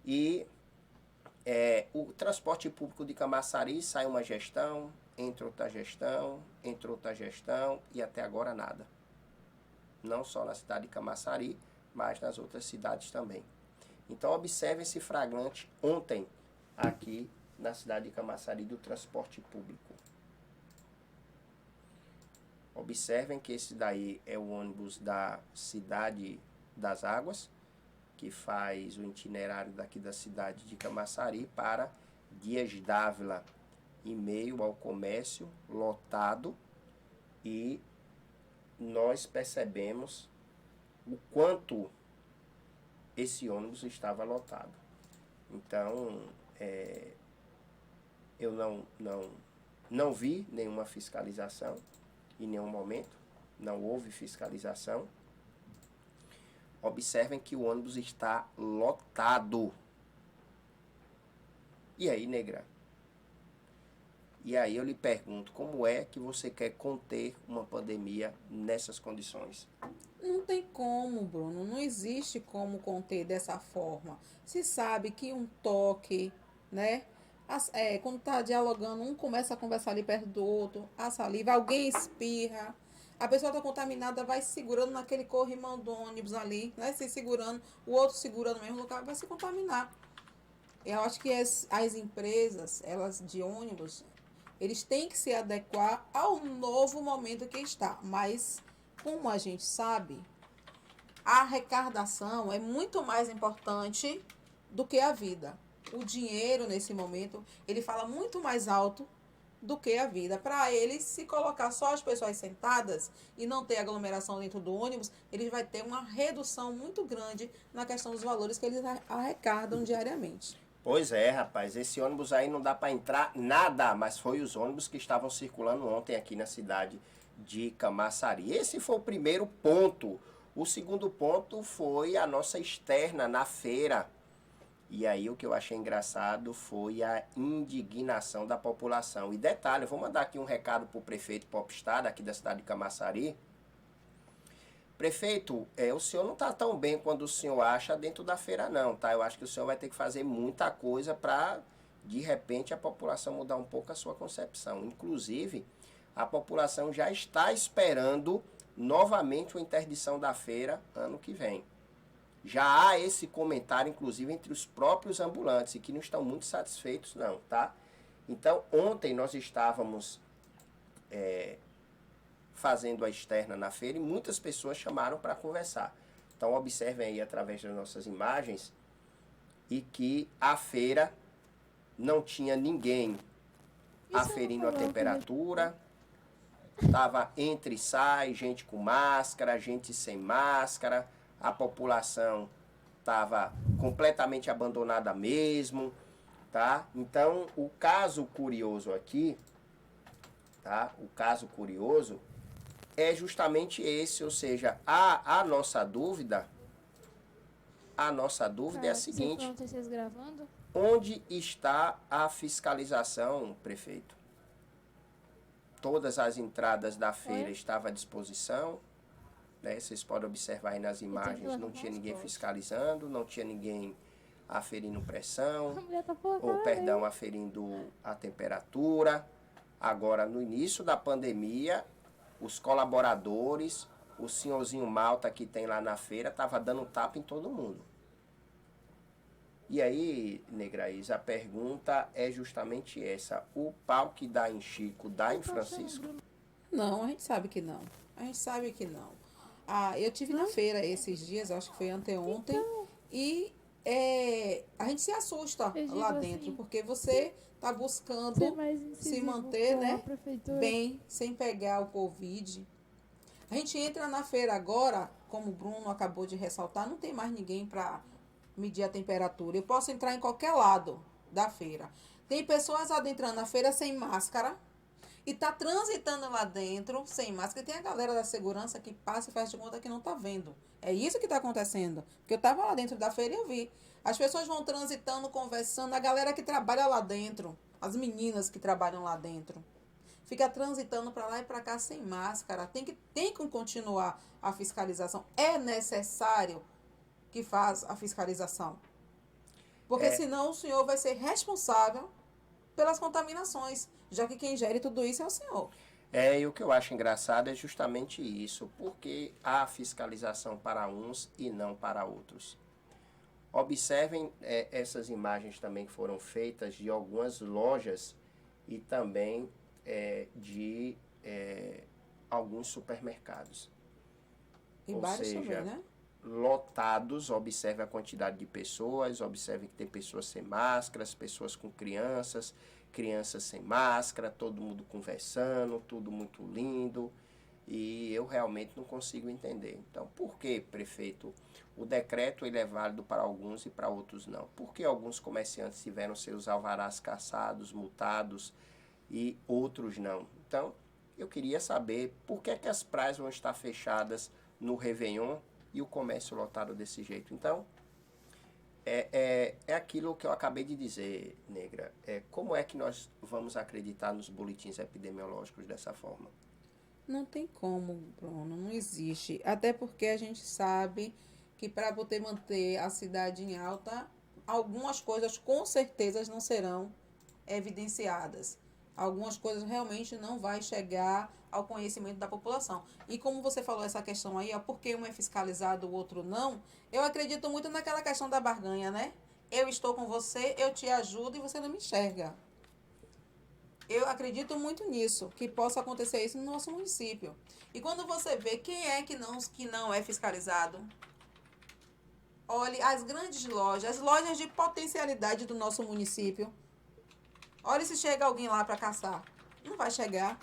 E o transporte público de Camaçari sai uma gestão, entra outra gestão, e até agora nada. Não só na cidade de Camaçari, mas nas outras cidades também. Então observe esse flagrante ontem aqui na cidade de Camaçari do transporte público. Observem que esse daí é o ônibus da Cidade das Águas, que faz o itinerário daqui da cidade de Camaçari para Dias Dávila, em meio ao comércio lotado, e nós percebemos o quanto esse ônibus estava lotado. Então, eu não vi nenhuma fiscalização em nenhum momento, não houve fiscalização. Observem que o ônibus está lotado. E aí, negra? E aí eu lhe pergunto, como é que você quer conter uma pandemia nessas condições? Não tem como, Bruno. Não existe como conter dessa forma. Se sabe que um toque, né? Quando tá dialogando, um começa a conversar ali perto do outro, a saliva, alguém espirra. A pessoa está contaminada, vai se segurando naquele corrimão do ônibus ali, né? Se segurando, o outro segurando no mesmo lugar, vai se contaminar. Eu acho que as empresas, elas de ônibus, eles têm que se adequar ao novo momento que está. Mas, como a gente sabe, a arrecadação é muito mais importante do que a vida. O dinheiro, nesse momento, ele fala muito mais alto do que a vida. Para eles, se colocar só as pessoas sentadas e não ter aglomeração dentro do ônibus, eles vão ter uma redução muito grande na questão dos valores que eles arrecadam diariamente. Pois é, rapaz, esse ônibus aí não dá para entrar nada, mas foi os ônibus que estavam circulando ontem aqui na cidade de Camaçari. Esse foi o primeiro ponto. O segundo ponto foi a nossa externa na feira. E aí o que eu achei engraçado foi a indignação da população. E detalhe, eu vou mandar aqui um recado para o prefeito Popstar, aqui da cidade de Camaçari. Prefeito, o senhor não está tão bem quando o senhor acha dentro da feira não, tá? Eu acho que o senhor vai ter que fazer muita coisa para, de repente, a população mudar um pouco a sua concepção. Inclusive, a população já está esperando novamente uma interdição da feira ano que vem. Já há esse comentário, inclusive, entre os próprios ambulantes, e que não estão muito satisfeitos não, tá? Então, ontem nós estávamos fazendo a externa na feira e muitas pessoas chamaram para conversar. Então, observem aí através das nossas imagens e que a feira não tinha ninguém aferindo a temperatura, estava entre e sai, gente com máscara, gente sem máscara, a população estava completamente abandonada mesmo, tá? Então, o caso curioso aqui, tá? O caso curioso é justamente esse, ou seja, a nossa dúvida é a seguinte: Vocês gravando? onde está a fiscalização, prefeito? Todas as entradas da feira estavam à disposição, né? Vocês podem observar aí nas imagens, não tinha ninguém fiscalizando, não tinha ninguém aferindo pressão, ou perdão, aferindo a temperatura. Agora, no início da pandemia, os colaboradores, o senhorzinho Malta que tem lá na feira, estava dando tapa em todo mundo. E aí, Negraísa, a pergunta é justamente essa: o pau que dá em Chico, dá em Francisco? Não, a gente sabe que não. A gente sabe que não. Eu tive na feira esses dias, acho que foi anteontem, e a gente se assusta lá dentro, porque você está buscando se manter, né, bem, sem pegar o Covid. A gente entra na feira agora, como o Bruno acabou de ressaltar, não tem mais ninguém para medir a temperatura. Eu posso entrar em qualquer lado da feira. Tem pessoas adentrando a feira sem máscara e tá transitando lá dentro sem máscara. E tem a galera da segurança que passa e faz de conta que não tá vendo. É isso que tá acontecendo. Porque eu tava lá dentro da feira e eu vi. As pessoas vão transitando, conversando. A galera que trabalha lá dentro, as meninas que trabalham lá dentro, fica transitando para lá e para cá sem máscara. Tem que continuar a fiscalização. É necessário que faz a fiscalização. Porque senão o senhor vai ser responsável pelas contaminações, já que quem gere tudo isso é o senhor. E o que eu acho engraçado é justamente isso, porque há fiscalização para uns e não para outros. Observem essas imagens também que foram feitas de algumas lojas e também de alguns supermercados. E Ou bares seja, também, né? lotados. Observe a quantidade de pessoas, observe que tem pessoas sem máscaras, pessoas com crianças sem máscara, todo mundo conversando, tudo muito lindo, e eu realmente não consigo entender. Então, por que, prefeito, o decreto ele é válido para alguns e para outros não? Por que alguns comerciantes tiveram seus alvarás cassados, multados, e outros não? Então, eu queria saber por que as praias vão estar fechadas no Réveillon e o comércio lotado desse jeito. Então, é aquilo que eu acabei de dizer, Negra. Como é que nós vamos acreditar nos boletins epidemiológicos dessa forma? Não tem como, Bruno, não existe. Até porque a gente sabe que para poder manter a cidade em alta, algumas coisas com certeza não serão evidenciadas. Algumas coisas realmente não vai chegar ao conhecimento da população. E como você falou essa questão aí, por que um é fiscalizado, o outro não, eu acredito muito naquela questão da barganha, né? Eu estou com você, eu te ajudo e você não me enxerga. Eu acredito muito nisso, que possa acontecer isso no nosso município. E quando você vê quem é que não é fiscalizado, olhe as grandes lojas, as lojas de potencialidade do nosso município. Olha se chega alguém lá para caçar. Não vai chegar.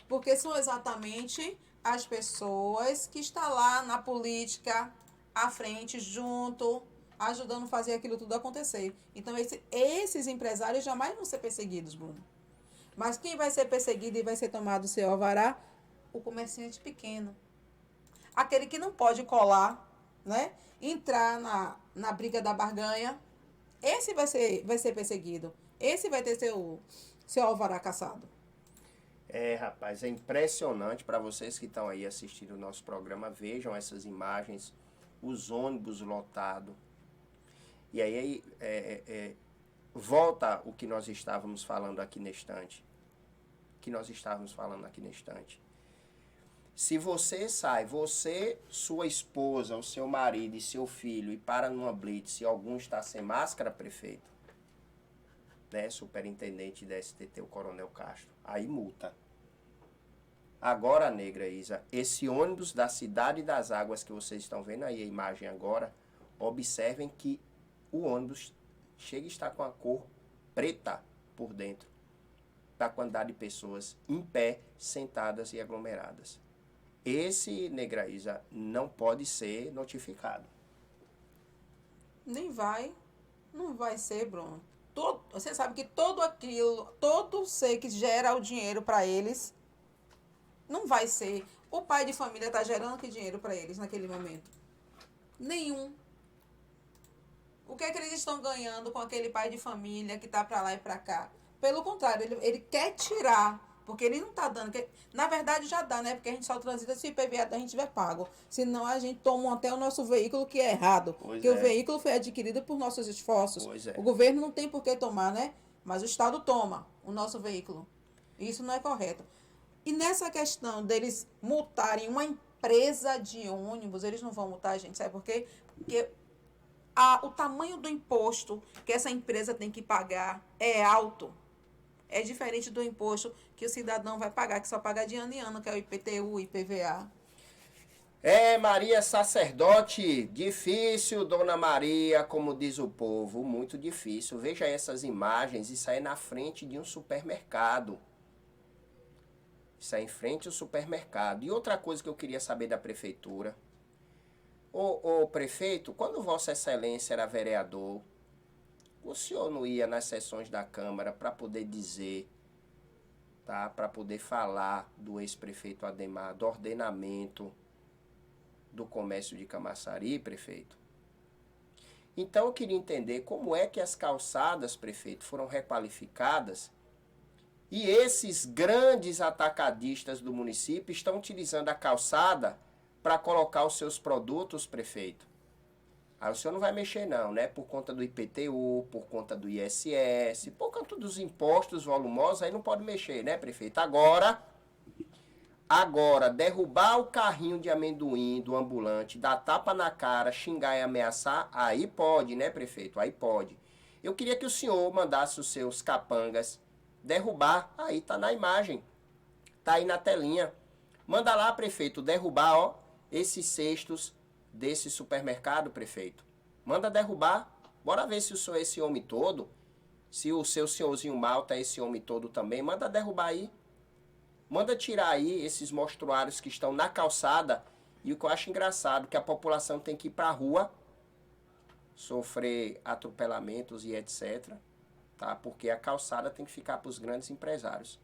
Porque são exatamente as pessoas que estão lá na política, à frente, junto, ajudando a fazer aquilo tudo acontecer. Então, esses empresários jamais vão ser perseguidos, Bruno. Mas quem vai ser perseguido e vai ser tomado o seu alvará? O comerciante pequeno. Aquele que não pode colar, né? Entrar na briga da barganha. Esse vai ser perseguido. Esse vai ter seu alvará cassado. Rapaz, é impressionante. Para vocês que estão aí assistindo o nosso programa, vejam essas imagens, os ônibus lotados. E aí volta o que nós estávamos falando aqui na estante. Se você sai, sua esposa, o seu marido e seu filho, e para numa blitz e algum está sem máscara, prefeito, né, superintendente da STT, o Coronel Castro, aí multa. Agora, Negra Isa, esse ônibus da Cidade das Águas que vocês estão vendo aí a imagem agora, observem que o ônibus chega a estar com a cor preta por dentro, da quantidade de pessoas em pé, sentadas e aglomeradas. Esse, Negra Isa, não pode ser notificado. Nem vai. Não vai ser, Bruno. Você sabe que todo ser que gera o dinheiro para eles, não vai ser. O pai de família está gerando que dinheiro para eles naquele momento? Nenhum. O que é que eles estão ganhando com aquele pai de família que está para lá e para cá? Pelo contrário, ele quer tirar, porque ele não está dando. Na verdade, já dá, né? Porque a gente só transita se o IPVA da gente tiver pago. Senão, a gente toma até o nosso veículo, que é errado. Pois porque é. o veículo foi adquirido por nossos esforços. Pois é. O governo não tem por que tomar, né? Mas o Estado toma o nosso veículo. Isso não é correto. E nessa questão deles multarem uma empresa de ônibus, eles não vão multar, gente. Sabe por quê? Porque o tamanho do imposto que essa empresa tem que pagar é alto. É diferente do imposto que o cidadão vai pagar, que só paga de ano em ano, que é o IPTU, o IPVA. Maria sacerdote, difícil, Dona Maria, como diz o povo, muito difícil. Veja essas imagens, isso aí é na frente de um supermercado. Isso é em frente ao supermercado. E outra coisa que eu queria saber da prefeitura. Ô prefeito, quando Vossa Excelência era vereador, o senhor não ia nas sessões da Câmara para poder dizer, tá? Para poder falar do ex-prefeito Ademar, do ordenamento do comércio de Camaçari, prefeito? Então eu queria entender como é que as calçadas, prefeito, foram requalificadas e esses grandes atacadistas do município estão utilizando a calçada para colocar os seus produtos, prefeito. Aí o senhor não vai mexer não, né? Por conta do IPTU, por conta do ISS, por conta dos impostos volumosos, aí não pode mexer, né, prefeito? Agora, derrubar o carrinho de amendoim do ambulante, dar tapa na cara, xingar e ameaçar, aí pode, né, prefeito? Aí pode. Eu queria que o senhor mandasse os seus capangas derrubar, aí tá na imagem, tá aí na telinha. Manda lá, prefeito, derrubar, ó, esses cestos desse supermercado, prefeito. Manda derrubar. Bora ver se o senhor é esse homem todo. Se o seu senhorzinho Malta é esse homem todo também. Manda derrubar aí. Manda tirar aí esses monstruários que estão na calçada. E o que eu acho engraçado, que a população tem que ir pra rua, sofrer atropelamentos e etc. Tá? Porque a calçada tem que ficar para os grandes empresários.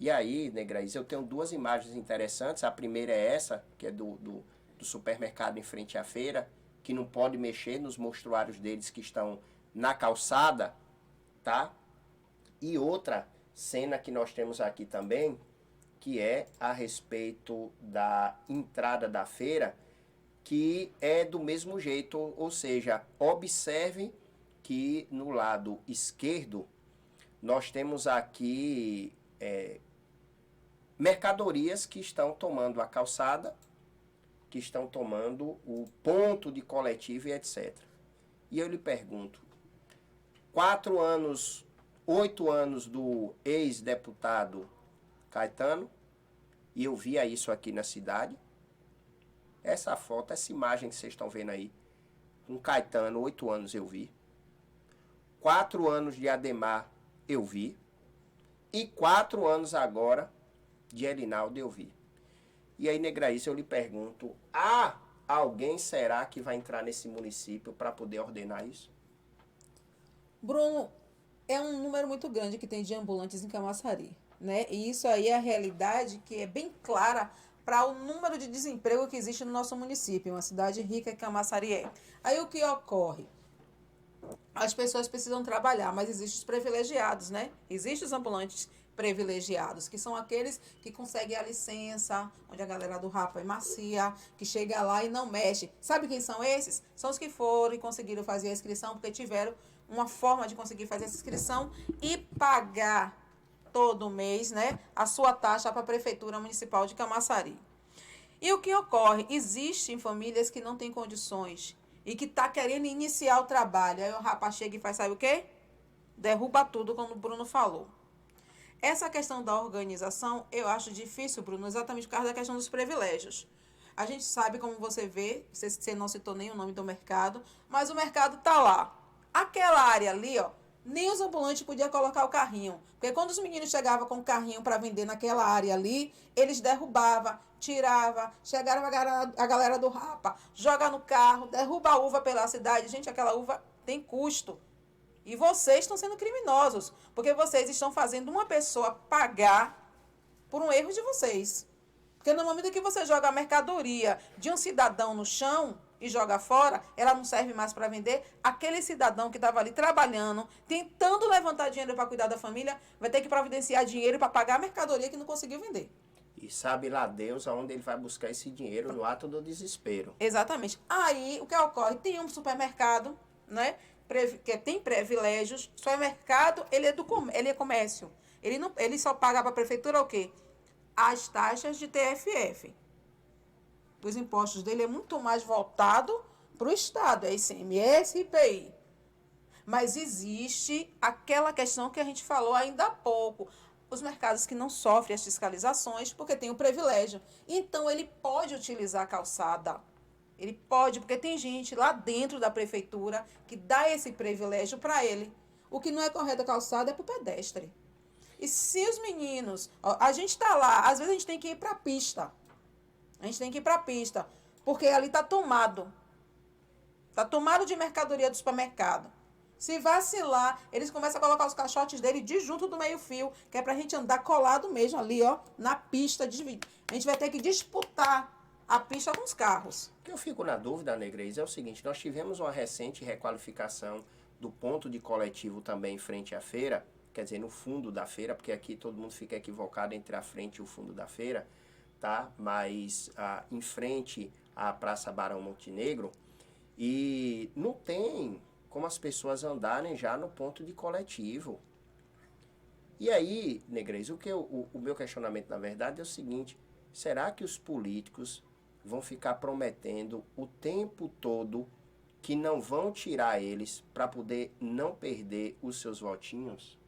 E aí, Negraíz, eu tenho duas imagens interessantes. A primeira é essa, que é do supermercado em frente à feira, que não pode mexer nos monstruários deles que estão na calçada, tá? E outra cena que nós temos aqui também, que é a respeito da entrada da feira, que é do mesmo jeito, ou seja, observe que no lado esquerdo nós temos aqui mercadorias que estão tomando a calçada, que estão tomando o ponto de coletivo e etc. E eu lhe pergunto, 8 anos do ex-deputado Caetano, e eu via isso aqui na cidade, essa foto, essa imagem que vocês estão vendo aí, com Caetano, 8 anos eu vi, 4 anos de Ademar eu vi, e 4 anos agora de Elinaldo eu vi. E aí, Negraíça, eu lhe pergunto, alguém será que vai entrar nesse município para poder ordenar isso? Bruno, é um número muito grande que tem de ambulantes em Camaçari, né? E isso aí é a realidade que é bem clara para o número de desemprego que existe no nosso município, uma cidade rica que Camaçari é. Aí o que ocorre? As pessoas precisam trabalhar, mas existem os privilegiados, né? Existem os ambulantes privilegiados, que são aqueles que conseguem a licença, onde a galera do Rapa é macia, que chega lá e não mexe. Sabe quem são esses? São os que foram e conseguiram fazer a inscrição, porque tiveram uma forma de conseguir fazer essa inscrição e pagar todo mês, né, a sua taxa para a Prefeitura Municipal de Camaçari. E o que ocorre? Existem famílias que não têm condições e que tá querendo iniciar o trabalho. Aí o rapaz chega e faz, sabe o quê? Derruba tudo, como o Bruno falou. Essa questão da organização, eu acho difícil, Bruno, exatamente por causa da questão dos privilégios. A gente sabe, como você vê, você não citou nem o nome do mercado, mas o mercado tá lá. Aquela área ali, ó, Nem os ambulantes podiam colocar o carrinho. Porque quando os meninos chegavam com o carrinho para vender naquela área ali, eles derrubavam, tiravam, chegaram a galera do Rapa, joga no carro, derruba a uva pela cidade. Gente, aquela uva tem custo. E vocês estão sendo criminosos, porque vocês estão fazendo uma pessoa pagar por um erro de vocês. Porque no momento que você joga a mercadoria de um cidadão no chão e joga fora, ela não serve mais para vender. Aquele cidadão que estava ali trabalhando, tentando levantar dinheiro para cuidar da família, vai ter que providenciar dinheiro para pagar a mercadoria que não conseguiu vender. E sabe lá Deus aonde ele vai buscar esse dinheiro no ato do desespero. Exatamente. Aí, o que ocorre? Tem um supermercado, né, que tem privilégios. Supermercado, ele é comércio. Ele só paga para a prefeitura o quê? As taxas de TFF. Os impostos dele é muito mais voltado para o Estado, é ICMS e IPI. Mas existe aquela questão que a gente falou ainda há pouco. Os mercados que não sofrem as fiscalizações porque tem o privilégio. Então, ele pode utilizar a calçada. Ele pode, porque tem gente lá dentro da prefeitura que dá esse privilégio para ele. O que não é correto a calçada é para o pedestre. E se os meninos... Ó, a gente está lá, às vezes a gente tem que ir para a pista. A gente tem que ir para a pista, porque ali está tomado. Está tomado de mercadoria do supermercado. Se vacilar, eles começam a colocar os caixotes dele de junto do meio-fio, que é para a gente andar colado mesmo ali, ó, na pista. A gente vai ter que disputar a pista com os carros. O que eu fico na dúvida, Negrez, é o seguinte: nós tivemos uma recente requalificação do ponto de coletivo também em frente à feira, quer dizer, no fundo da feira, porque aqui todo mundo fica equivocado entre a frente e o fundo da feira, tá? Mas em frente à Praça Barão Montenegro, e não tem como as pessoas andarem já no ponto de coletivo. E aí, Negrez, o meu questionamento, na verdade, é o seguinte: será que os políticos vão ficar prometendo o tempo todo que não vão tirar eles para poder não perder os seus votinhos?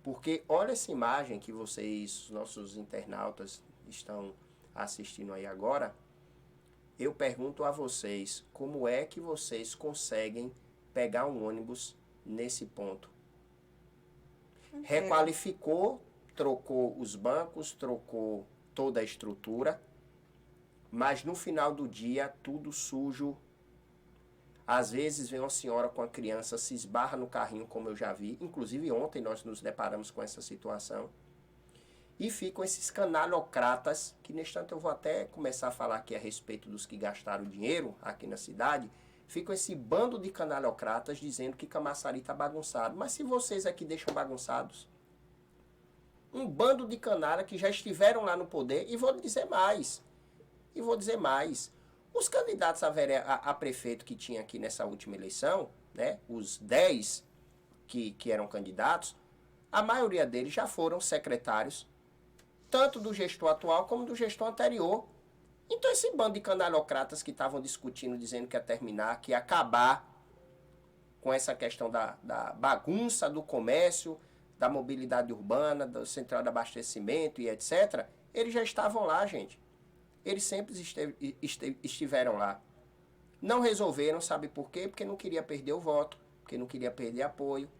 Porque olha essa imagem que vocês, nossos internautas, estão assistindo aí agora. Eu pergunto a vocês, como é que vocês conseguem pegar um ônibus nesse ponto? Requalificou, trocou os bancos, trocou toda a estrutura, mas no final do dia tudo sujo. Às vezes vem uma senhora com a criança, se esbarra no carrinho, como eu já vi. Inclusive ontem nós nos deparamos com essa situação. E ficam esses canalhocratas, que neste instante eu vou até começar a falar aqui a respeito dos que gastaram dinheiro aqui na cidade. Ficam esse bando de canalhocratas dizendo que Camaçari está bagunçado. Mas se vocês aqui deixam bagunçados, um bando de canalha que já estiveram lá no poder, e vou dizer mais, os candidatos a prefeito que tinha aqui nessa última eleição, né, os 10 que eram candidatos, a maioria deles já foram secretários, tanto do gestor atual como do gestor anterior. Então esse bando de canalhocratas que estavam discutindo, dizendo que ia terminar, que ia acabar com essa questão da bagunça do comércio, da mobilidade urbana, da central de abastecimento e etc., eles já estavam lá, gente. Eles sempre estiveram lá. Não resolveram, sabe por quê? Porque não queria perder o voto, porque não queria perder apoio.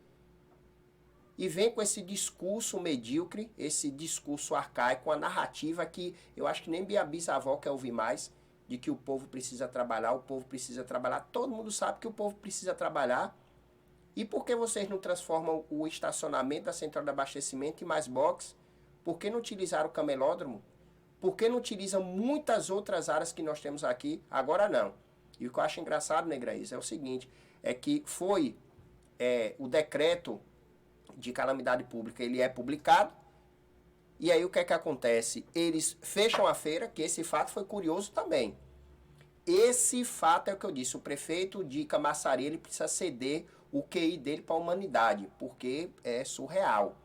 E vem com esse discurso medíocre, esse discurso arcaico, a narrativa que eu acho que nem minha bisavó quer ouvir mais, de que o povo precisa trabalhar, o povo precisa trabalhar. Todo mundo sabe que o povo precisa trabalhar. E por que vocês não transformam o estacionamento da central de abastecimento em mais box? Por que não utilizaram o camelódromo? Por que não utilizam muitas outras áreas que nós temos aqui? Agora não. E o que eu acho engraçado, Negraíz, é o seguinte, é que foi o decreto de calamidade pública, ele é publicado, e aí o que é que acontece? Eles fecham a feira, que esse fato foi curioso também. Esse fato é o que eu disse, o prefeito de Camaçari, ele precisa ceder o QI dele para a humanidade, porque é surreal.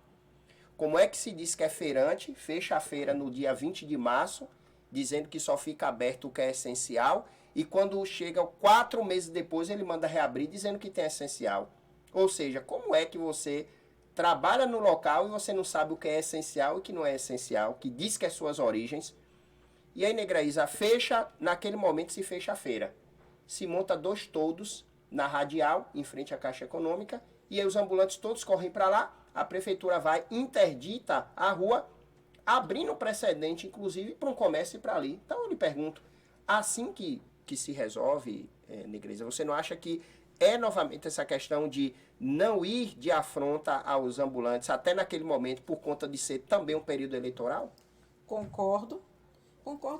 Como é que se diz que é feirante, fecha a feira no dia 20 de março, dizendo que só fica aberto o que é essencial, e quando chega 4 meses depois ele manda reabrir dizendo que tem essencial. Ou seja, como é que você trabalha no local e você não sabe o que é essencial e o que não é essencial, que diz que é suas origens. E aí, Negraíza, fecha, naquele momento se fecha a feira. Se monta 2 toldos na radial, em frente à Caixa Econômica, e aí os ambulantes todos correm para lá, a prefeitura vai, interdita a rua, abrindo precedente, inclusive, para um comércio para ali. Então eu lhe pergunto, assim que se resolve, Negreza, você não acha que é novamente essa questão de não ir de afronta aos ambulantes até naquele momento por conta de ser também um período eleitoral? Concordo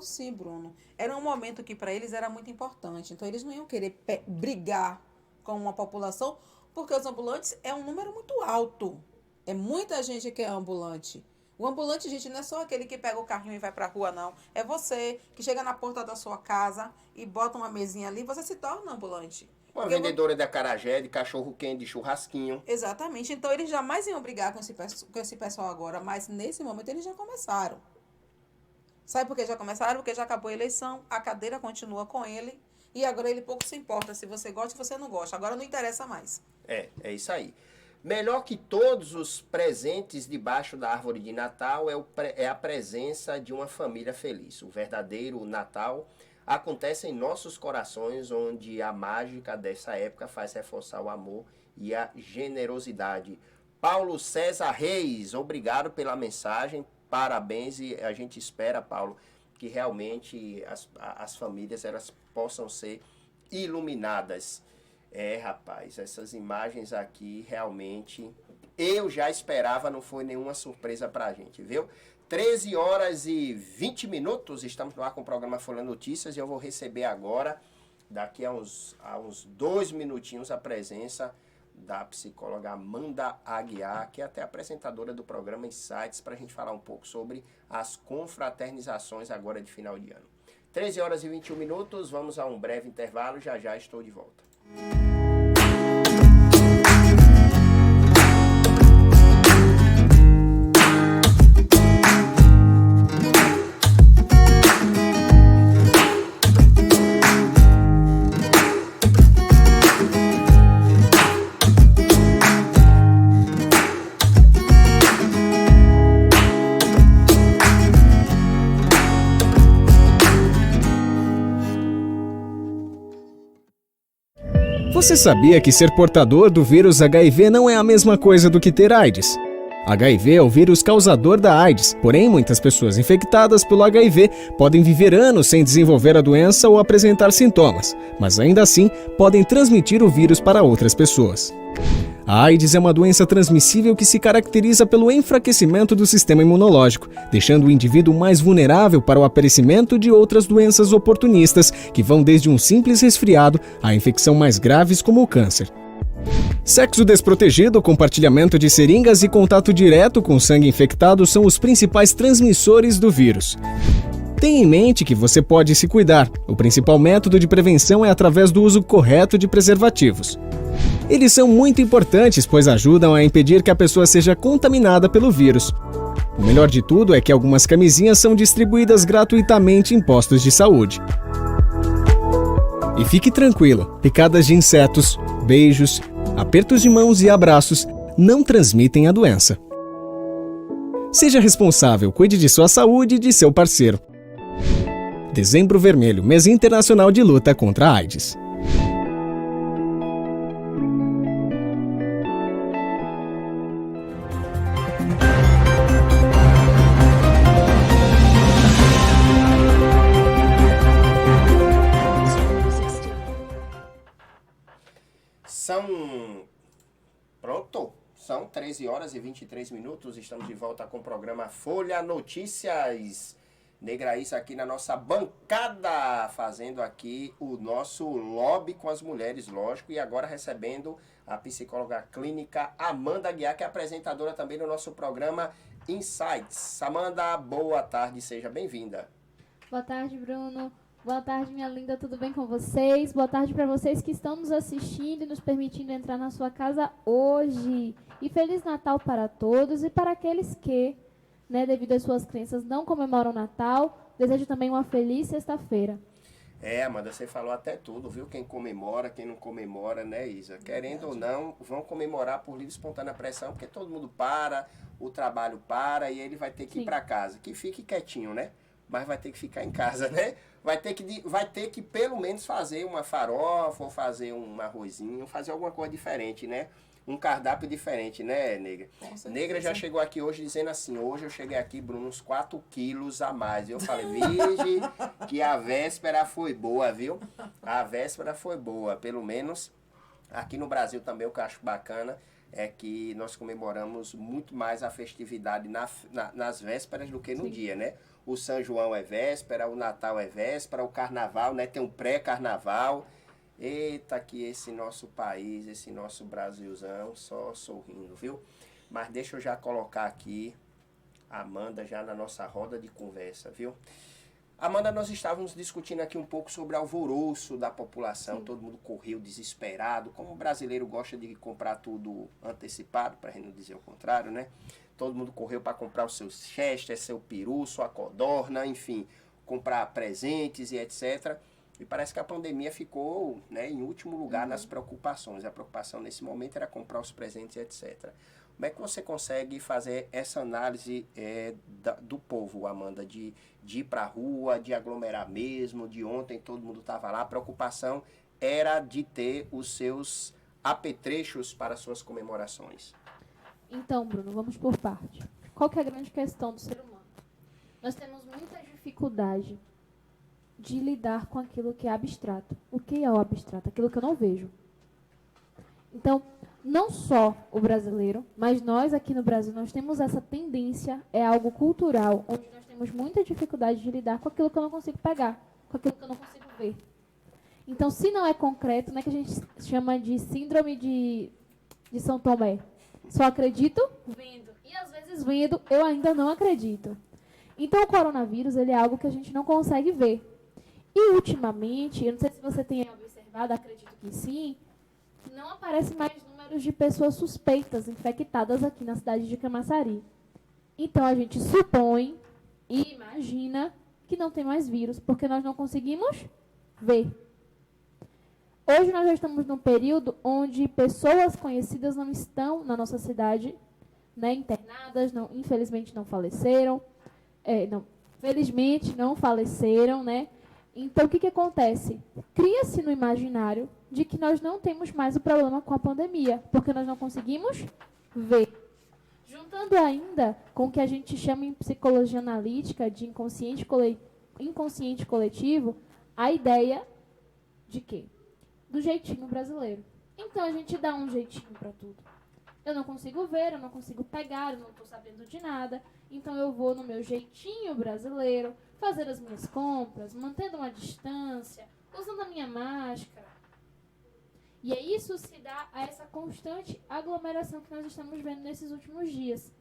sim, Bruno. Era um momento que para eles era muito importante, então eles não iam querer brigar com uma população, porque os ambulantes é um número muito alto. É muita gente que é ambulante. O ambulante, gente, não é só aquele que pega o carrinho e vai para a rua, não. É você que chega na porta da sua casa e bota uma mesinha ali, você se torna ambulante. Uma vendedora de acarajé, de cachorro-quente, de churrasquinho. Exatamente. Então, eles jamais iam brigar com esse pessoal agora, mas nesse momento eles já começaram. Sabe por que já começaram? Porque já acabou a eleição, a cadeira continua com ele e agora ele pouco se importa se você gosta ou se você não gosta. Agora não interessa mais. É isso aí. Melhor que todos os presentes debaixo da árvore de Natal é a presença de uma família feliz. O verdadeiro Natal acontece em nossos corações, onde a mágica dessa época faz reforçar o amor e a generosidade. Paulo César Reis, obrigado pela mensagem, parabéns, e a gente espera, Paulo, que realmente as famílias elas possam ser iluminadas. Rapaz, essas imagens aqui realmente eu já esperava, não foi nenhuma surpresa pra gente, viu? 13 horas e 20 minutos, estamos no ar com o programa Folha Notícias e eu vou receber agora, daqui a uns 2 minutinhos, a presença da psicóloga Amanda Aguiar, que é até apresentadora do programa Insights, para a gente falar um pouco sobre as confraternizações agora de final de ano. 13 horas e 21 minutos, vamos a um breve intervalo, já já estou de volta. Você sabia que ser portador do vírus HIV não é a mesma coisa do que ter AIDS? HIV é o vírus causador da AIDS, porém muitas pessoas infectadas pelo HIV podem viver anos sem desenvolver a doença ou apresentar sintomas, mas ainda assim podem transmitir o vírus para outras pessoas. A AIDS é uma doença transmissível que se caracteriza pelo enfraquecimento do sistema imunológico, deixando o indivíduo mais vulnerável para o aparecimento de outras doenças oportunistas, que vão desde um simples resfriado a infecção mais graves como o câncer. Sexo desprotegido, compartilhamento de seringas e contato direto com sangue infectado são os principais transmissores do vírus. Tenha em mente que você pode se cuidar. O principal método de prevenção é através do uso correto de preservativos. Eles são muito importantes, pois ajudam a impedir que a pessoa seja contaminada pelo vírus. O melhor de tudo é que algumas camisinhas são distribuídas gratuitamente em postos de saúde. E fique tranquilo, picadas de insetos, beijos, apertos de mãos e abraços não transmitem a doença. Seja responsável, cuide de sua saúde e de seu parceiro. Dezembro Vermelho, mês internacional de luta contra a AIDS. São 13 horas e 23 minutos, estamos de volta com o programa Folha Notícias. Negraíça aqui na nossa bancada, fazendo aqui o nosso lobby com as mulheres, lógico, e agora recebendo a psicóloga clínica Amanda Aguiar, que é apresentadora também do nosso programa Insights. Amanda, boa tarde, seja bem-vinda. Boa tarde, Bruno. Boa tarde, minha linda, tudo bem com vocês? Boa tarde para vocês que estão nos assistindo e nos permitindo entrar na sua casa hoje. E Feliz Natal para todos e para aqueles que, devido às suas crenças, não comemoram Natal. Desejo também uma feliz sexta-feira. Amanda, você falou até tudo, viu? Quem comemora, quem não comemora, né, Isa? Querendo ou não, vão comemorar por livre e espontânea pressão, porque todo mundo para, o trabalho para e ele vai ter que ir para casa. Que fique quietinho, né? Mas vai ter que ficar em casa, né? Vai ter que pelo menos fazer uma farofa, ou fazer um arrozinho, fazer alguma coisa diferente, né? um cardápio diferente, né, Negra? Com certeza. Negra já chegou aqui hoje dizendo assim, hoje eu cheguei aqui, Bruno, uns 4 quilos a mais. Eu falei, vige, que a véspera foi boa, viu? A véspera foi boa, pelo menos aqui no Brasil também o que eu acho bacana é que nós comemoramos muito mais a festividade nas vésperas do que no dia, né? O São João é véspera, o Natal é véspera, o Carnaval, né? Tem um pré-Carnaval. Eita, que esse nosso país, esse nosso Brasilzão, só sorrindo, viu? Mas deixa eu já colocar aqui a Amanda já na nossa roda de conversa, viu? Amanda, nós estávamos discutindo aqui um pouco sobre o alvoroço da população, sim. Todo mundo correu desesperado, como o brasileiro gosta de comprar tudo antecipado, para a gente não dizer o contrário, né? Todo mundo correu para comprar o seu chester, seu peru, sua codorna, enfim, comprar presentes e etc. E parece que a pandemia ficou, né, em último lugar nas preocupações. A preocupação nesse momento era comprar os presentes, etc. Como é que você consegue fazer essa análise do povo, Amanda? De ir para a rua, de aglomerar mesmo, de ontem todo mundo estava lá. A preocupação era de ter os seus apetrechos para suas comemorações. Então, Bruno, vamos por parte. Qual que é a grande questão do ser humano? Nós temos muita dificuldade de lidar com aquilo que é abstrato. O que é o abstrato? Aquilo que eu não vejo. Então, não só o brasileiro, mas nós aqui no Brasil, nós temos essa tendência, é algo cultural, onde nós temos muita dificuldade de lidar com aquilo que eu não consigo pegar, com aquilo que eu não consigo ver. Então, se não é concreto, né, que a gente chama de síndrome de São Tomé. Só acredito vendo. E às vezes vendo, eu ainda não acredito. Então, o coronavírus, ele é algo que a gente não consegue ver. E, ultimamente, eu não sei se você tem observado, acredito que sim, não aparecem mais números de pessoas suspeitas, infectadas aqui na cidade de Camaçari. Então, a gente supõe e imagina que não tem mais vírus, porque nós não conseguimos ver. Hoje nós já estamos num período onde pessoas conhecidas não estão na nossa cidade, né, internadas, não, infelizmente não faleceram, felizmente não faleceram, né? Então, o que acontece? Cria-se no imaginário de que nós não temos mais o problema com a pandemia, porque nós não conseguimos ver. Juntando ainda com o que a gente chama em psicologia analítica de inconsciente coletivo, a ideia de quê? Do jeitinho brasileiro. Então, a gente dá um jeitinho para tudo. Eu não consigo ver, eu não consigo pegar, eu não estou sabendo de nada. Então, eu vou no meu jeitinho brasileiro, fazer as minhas compras, mantendo uma distância, usando a minha máscara. E é isso se dá a essa constante aglomeração que nós estamos vendo nesses últimos dias.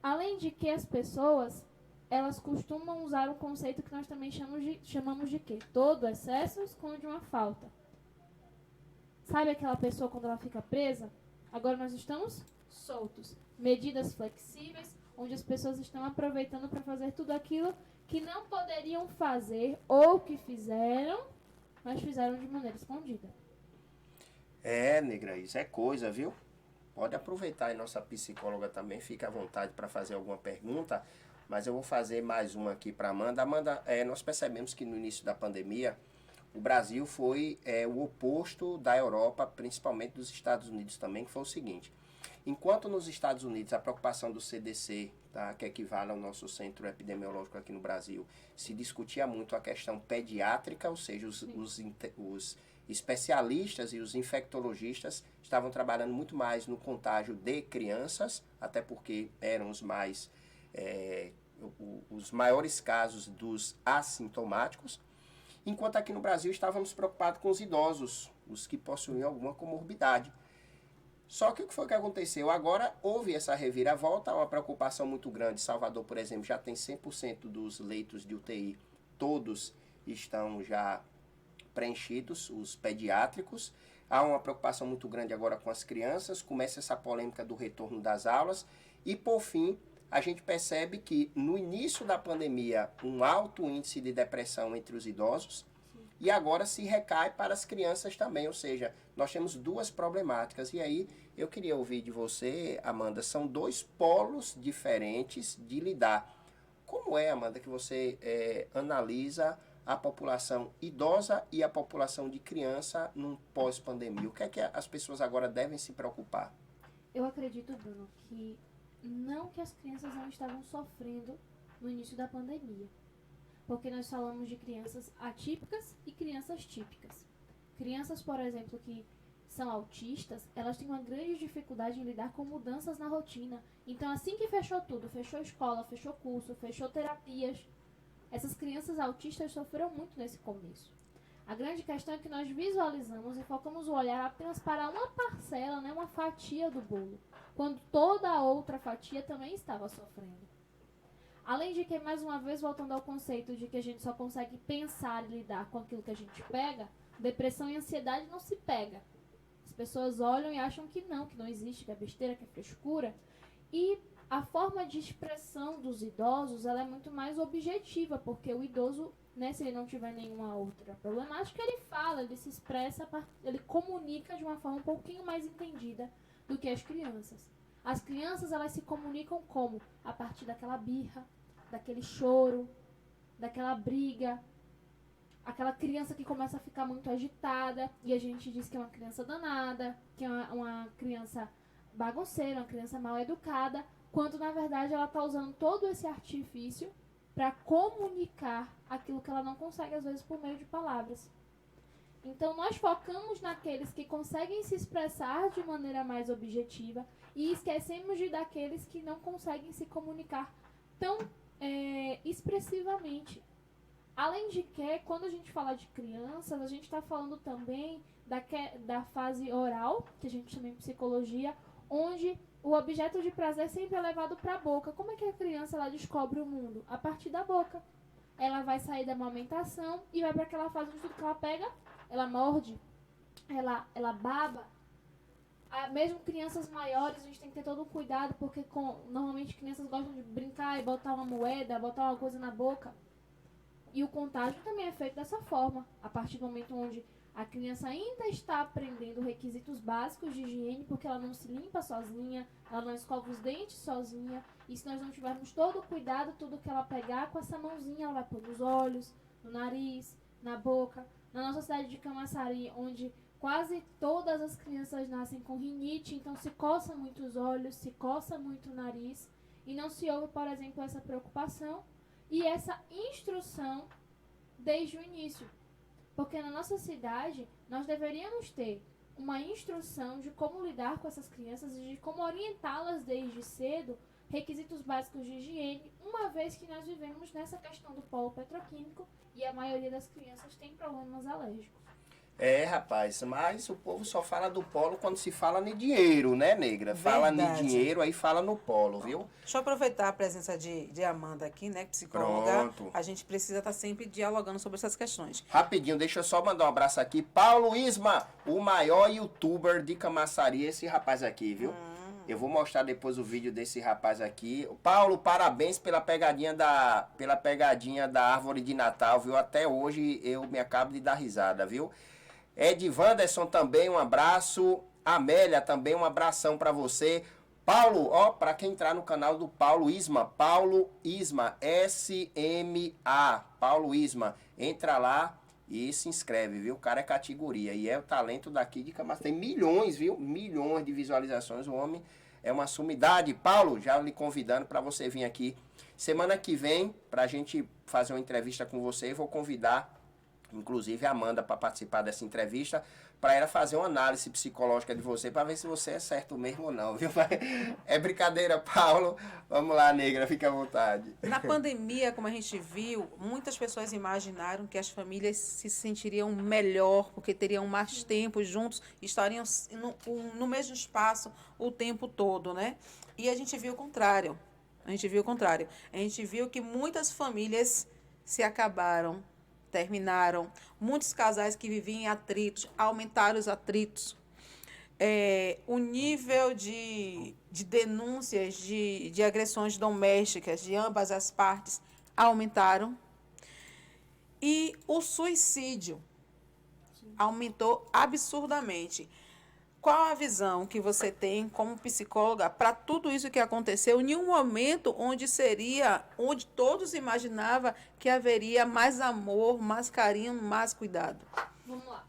Além de que as pessoas, elas costumam usar o conceito que nós também chamamos de quê? Todo excesso esconde uma falta. Sabe aquela pessoa quando ela fica presa? Agora nós estamos soltos. Medidas flexíveis, onde as pessoas estão aproveitando para fazer tudo aquilo que não poderiam fazer ou que fizeram, mas fizeram de maneira escondida. Negra, isso é coisa, viu? Pode aproveitar aí, nossa psicóloga também, fica à vontade para fazer alguma pergunta, mas eu vou fazer mais uma aqui para Amanda. Amanda, nós percebemos que no início da pandemia, o Brasil foi o oposto da Europa, principalmente dos Estados Unidos também, que foi o seguinte. Enquanto nos Estados Unidos a preocupação do CDC, tá, que equivale ao nosso centro epidemiológico aqui no Brasil, se discutia muito a questão pediátrica, ou seja, os especialistas e os infectologistas estavam trabalhando muito mais no contágio de crianças, até porque eram os maiores casos dos assintomáticos, enquanto aqui no Brasil estávamos preocupados com os idosos, os que possuíam alguma comorbidade. Só que o que foi que aconteceu? Agora houve essa reviravolta, uma preocupação muito grande. Salvador, por exemplo, já tem 100% dos leitos de UTI, todos estão já preenchidos, os pediátricos. Há uma preocupação muito grande agora com as crianças, começa essa polêmica do retorno das aulas e, por fim, a gente percebe que no início da pandemia, um alto índice de depressão entre os idosos, e agora se recai para as crianças também, ou seja, nós temos duas problemáticas. E aí eu queria ouvir de você, Amanda, são dois polos diferentes de lidar. Como é, Amanda, que você analisa a população idosa e a população de criança num pós-pandemia? O que é que as pessoas agora devem se preocupar? Eu acredito, Bruno, que não que as crianças não estavam sofrendo no início da pandemia. Porque nós falamos de crianças atípicas e crianças típicas. Crianças, por exemplo, que são autistas, elas têm uma grande dificuldade em lidar com mudanças na rotina. Então, assim que fechou tudo, fechou escola, fechou curso, fechou terapias, essas crianças autistas sofreram muito nesse começo. A grande questão é que nós visualizamos e focamos o olhar apenas para uma parcela, né, uma fatia do bolo, quando toda a outra fatia também estava sofrendo. Além de que, mais uma vez, voltando ao conceito de que a gente só consegue pensar e lidar com aquilo que a gente pega, depressão e ansiedade não se pega. As pessoas olham e acham que não existe, que é besteira, que é frescura. E a forma de expressão dos idosos, ela é muito mais objetiva, porque o idoso, né, se ele não tiver nenhuma outra problemática, ele fala, ele se expressa, ele comunica de uma forma um pouquinho mais entendida do que as crianças. As crianças, elas se comunicam como? A partir daquela birra, daquele choro, daquela briga, aquela criança que começa a ficar muito agitada e a gente diz que é uma criança danada, que é uma criança bagunceira, uma criança mal educada, quando na verdade ela está usando todo esse artifício para comunicar aquilo que ela não consegue às vezes por meio de palavras. Então nós focamos naqueles que conseguem se expressar de maneira mais objetiva e esquecemos de daqueles que não conseguem se comunicar tão expressivamente. Além de que, quando a gente fala de crianças, a gente está falando também da fase oral, que a gente chama em psicologia, onde o objeto de prazer sempre é levado para a boca. Como é que a criança ela descobre o mundo? A partir da boca. Ela vai sair da amamentação e vai para aquela fase onde tudo que ela pega, ela morde, ela baba. Mesmo crianças maiores, a gente tem que ter todo um cuidado, porque normalmente crianças gostam de brincar e botar uma moeda, botar uma coisa na boca. E o contágio também é feito dessa forma, a partir do momento onde a criança ainda está aprendendo requisitos básicos de higiene, porque ela não se limpa sozinha, ela não escova os dentes sozinha, e se nós não tivermos todo o cuidado, tudo que ela pegar com essa mãozinha, ela vai pôr nos olhos, no nariz, na boca. Na nossa cidade de Camaçari, onde quase todas as crianças nascem com rinite, então se coça muito os olhos, se coça muito o nariz, e não se ouve, por exemplo, essa preocupação e essa instrução desde o início. Porque na nossa cidade, nós deveríamos ter uma instrução de como lidar com essas crianças e de como orientá-las desde cedo, requisitos básicos de higiene, uma vez que nós vivemos nessa questão do polo petroquímico e a maioria das crianças tem problemas alérgicos. Rapaz, mas o povo só fala do polo quando se fala em dinheiro, né, negra? Fala em dinheiro, aí fala no polo, viu? Deixa eu aproveitar a presença de Amanda aqui, né, psicóloga. Pronto. A gente precisa estar sempre dialogando sobre essas questões. Rapidinho, deixa eu só mandar um abraço aqui. Paulo Isma, o maior youtuber de Camaçari, esse rapaz aqui, viu? Eu vou mostrar depois o vídeo desse rapaz aqui. Paulo, parabéns pela pegadinha da árvore de Natal, viu? Até hoje eu me acabo de dar risada, viu? Ed Wanderson também, um abraço. Amélia também, um abração pra você. Paulo, pra quem entrar no canal do Paulo Isma, S-M-A, Paulo Isma, entra lá e se inscreve, viu? O cara é categoria e é o talento daqui de Camaçari. Tem milhões, viu? Milhões de visualizações, o homem é uma sumidade. Paulo, já lhe convidando pra você vir aqui semana que vem, pra gente fazer uma entrevista com você. Eu vou convidar inclusive a Amanda para participar dessa entrevista, para ela fazer uma análise psicológica de você, para ver se você é certo mesmo ou não, viu? É brincadeira, Paulo. Vamos lá, negra, fica à vontade. Na pandemia, como a gente viu, muitas pessoas imaginaram que as famílias se sentiriam melhor, porque teriam mais tempo juntos, estariam no mesmo espaço o tempo todo, né? E a gente viu o contrário. A gente viu que muitas famílias se acabaram, terminaram. Muitos casais que viviam em atritos, aumentaram os atritos. O nível de denúncias de agressões domésticas de ambas as partes aumentaram. E o suicídio aumentou absurdamente. Qual a visão que você tem como psicóloga para tudo isso que aconteceu em um momento onde todos imaginavam que haveria mais amor, mais carinho, mais cuidado? Vamos lá.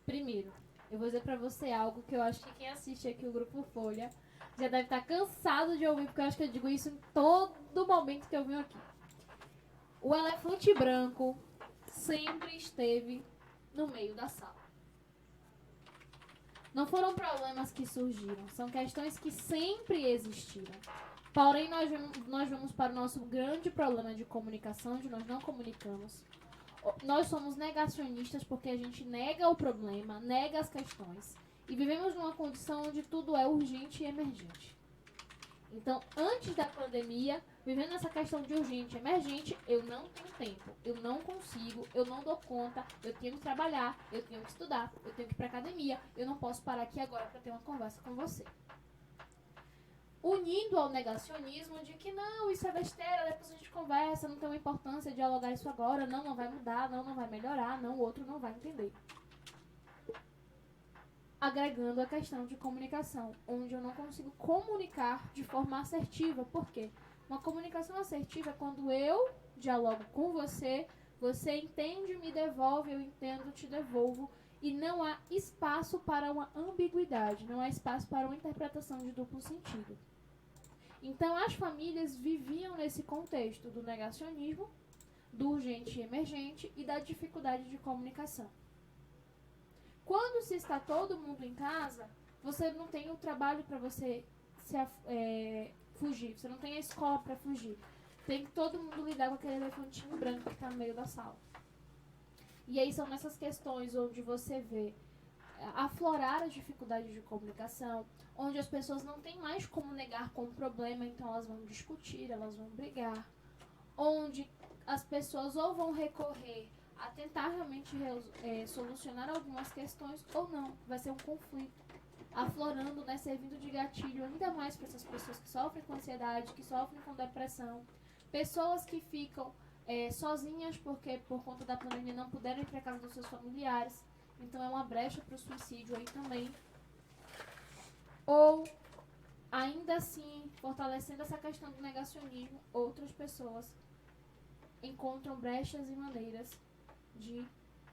Primeiro, eu vou dizer pra você algo que eu acho que quem assiste aqui o Grupo Folha já deve estar cansado de ouvir, porque eu acho que eu digo isso em todo momento que eu venho aqui. O elefante branco sempre esteve no meio da sala. Não foram problemas que surgiram, são questões que sempre existiram. Porém, nós vamos para o nosso grande problema de comunicação, onde nós não comunicamos. Nós somos negacionistas porque a gente nega o problema, nega as questões. E vivemos numa condição onde tudo é urgente e emergente. Então, antes da pandemia, vivendo essa questão de urgente e emergente, eu não tenho tempo, eu não consigo, eu não dou conta, eu tenho que trabalhar, eu tenho que estudar, eu tenho que ir para academia, eu não posso parar aqui agora para ter uma conversa com você. Unindo ao negacionismo de que não, isso é besteira, depois a gente conversa, não tem uma importância dialogar isso agora, não vai mudar, não vai melhorar, não, o outro não vai entender. Agregando a questão de comunicação, onde eu não consigo comunicar de forma assertiva. Por quê? Uma comunicação assertiva é quando eu dialogo com você, você entende, me devolve, eu entendo, te devolvo, e não há espaço para uma ambiguidade, não há espaço para uma interpretação de duplo sentido. Então, as famílias viviam nesse contexto do negacionismo, do urgente e emergente e da dificuldade de comunicação. Quando se está todo mundo em casa, você não tem o trabalho para você fugir, você não tem a escola para fugir. Tem que todo mundo lidar com aquele elefantinho branco que está no meio da sala. E aí são nessas questões onde você vê aflorar as dificuldades de comunicação, onde as pessoas não têm mais como negar com o problema, então elas vão discutir, elas vão brigar, onde as pessoas ou vão recorrer a tentar realmente solucionar algumas questões ou não, vai ser um conflito aflorando, né, servindo de gatilho ainda mais para essas pessoas que sofrem com ansiedade, que sofrem com depressão, pessoas que ficam sozinhas porque por conta da pandemia não puderam ir para casa dos seus familiares, então é uma brecha para o suicídio aí também. Ou, ainda assim, fortalecendo essa questão do negacionismo, outras pessoas encontram brechas e maneiras de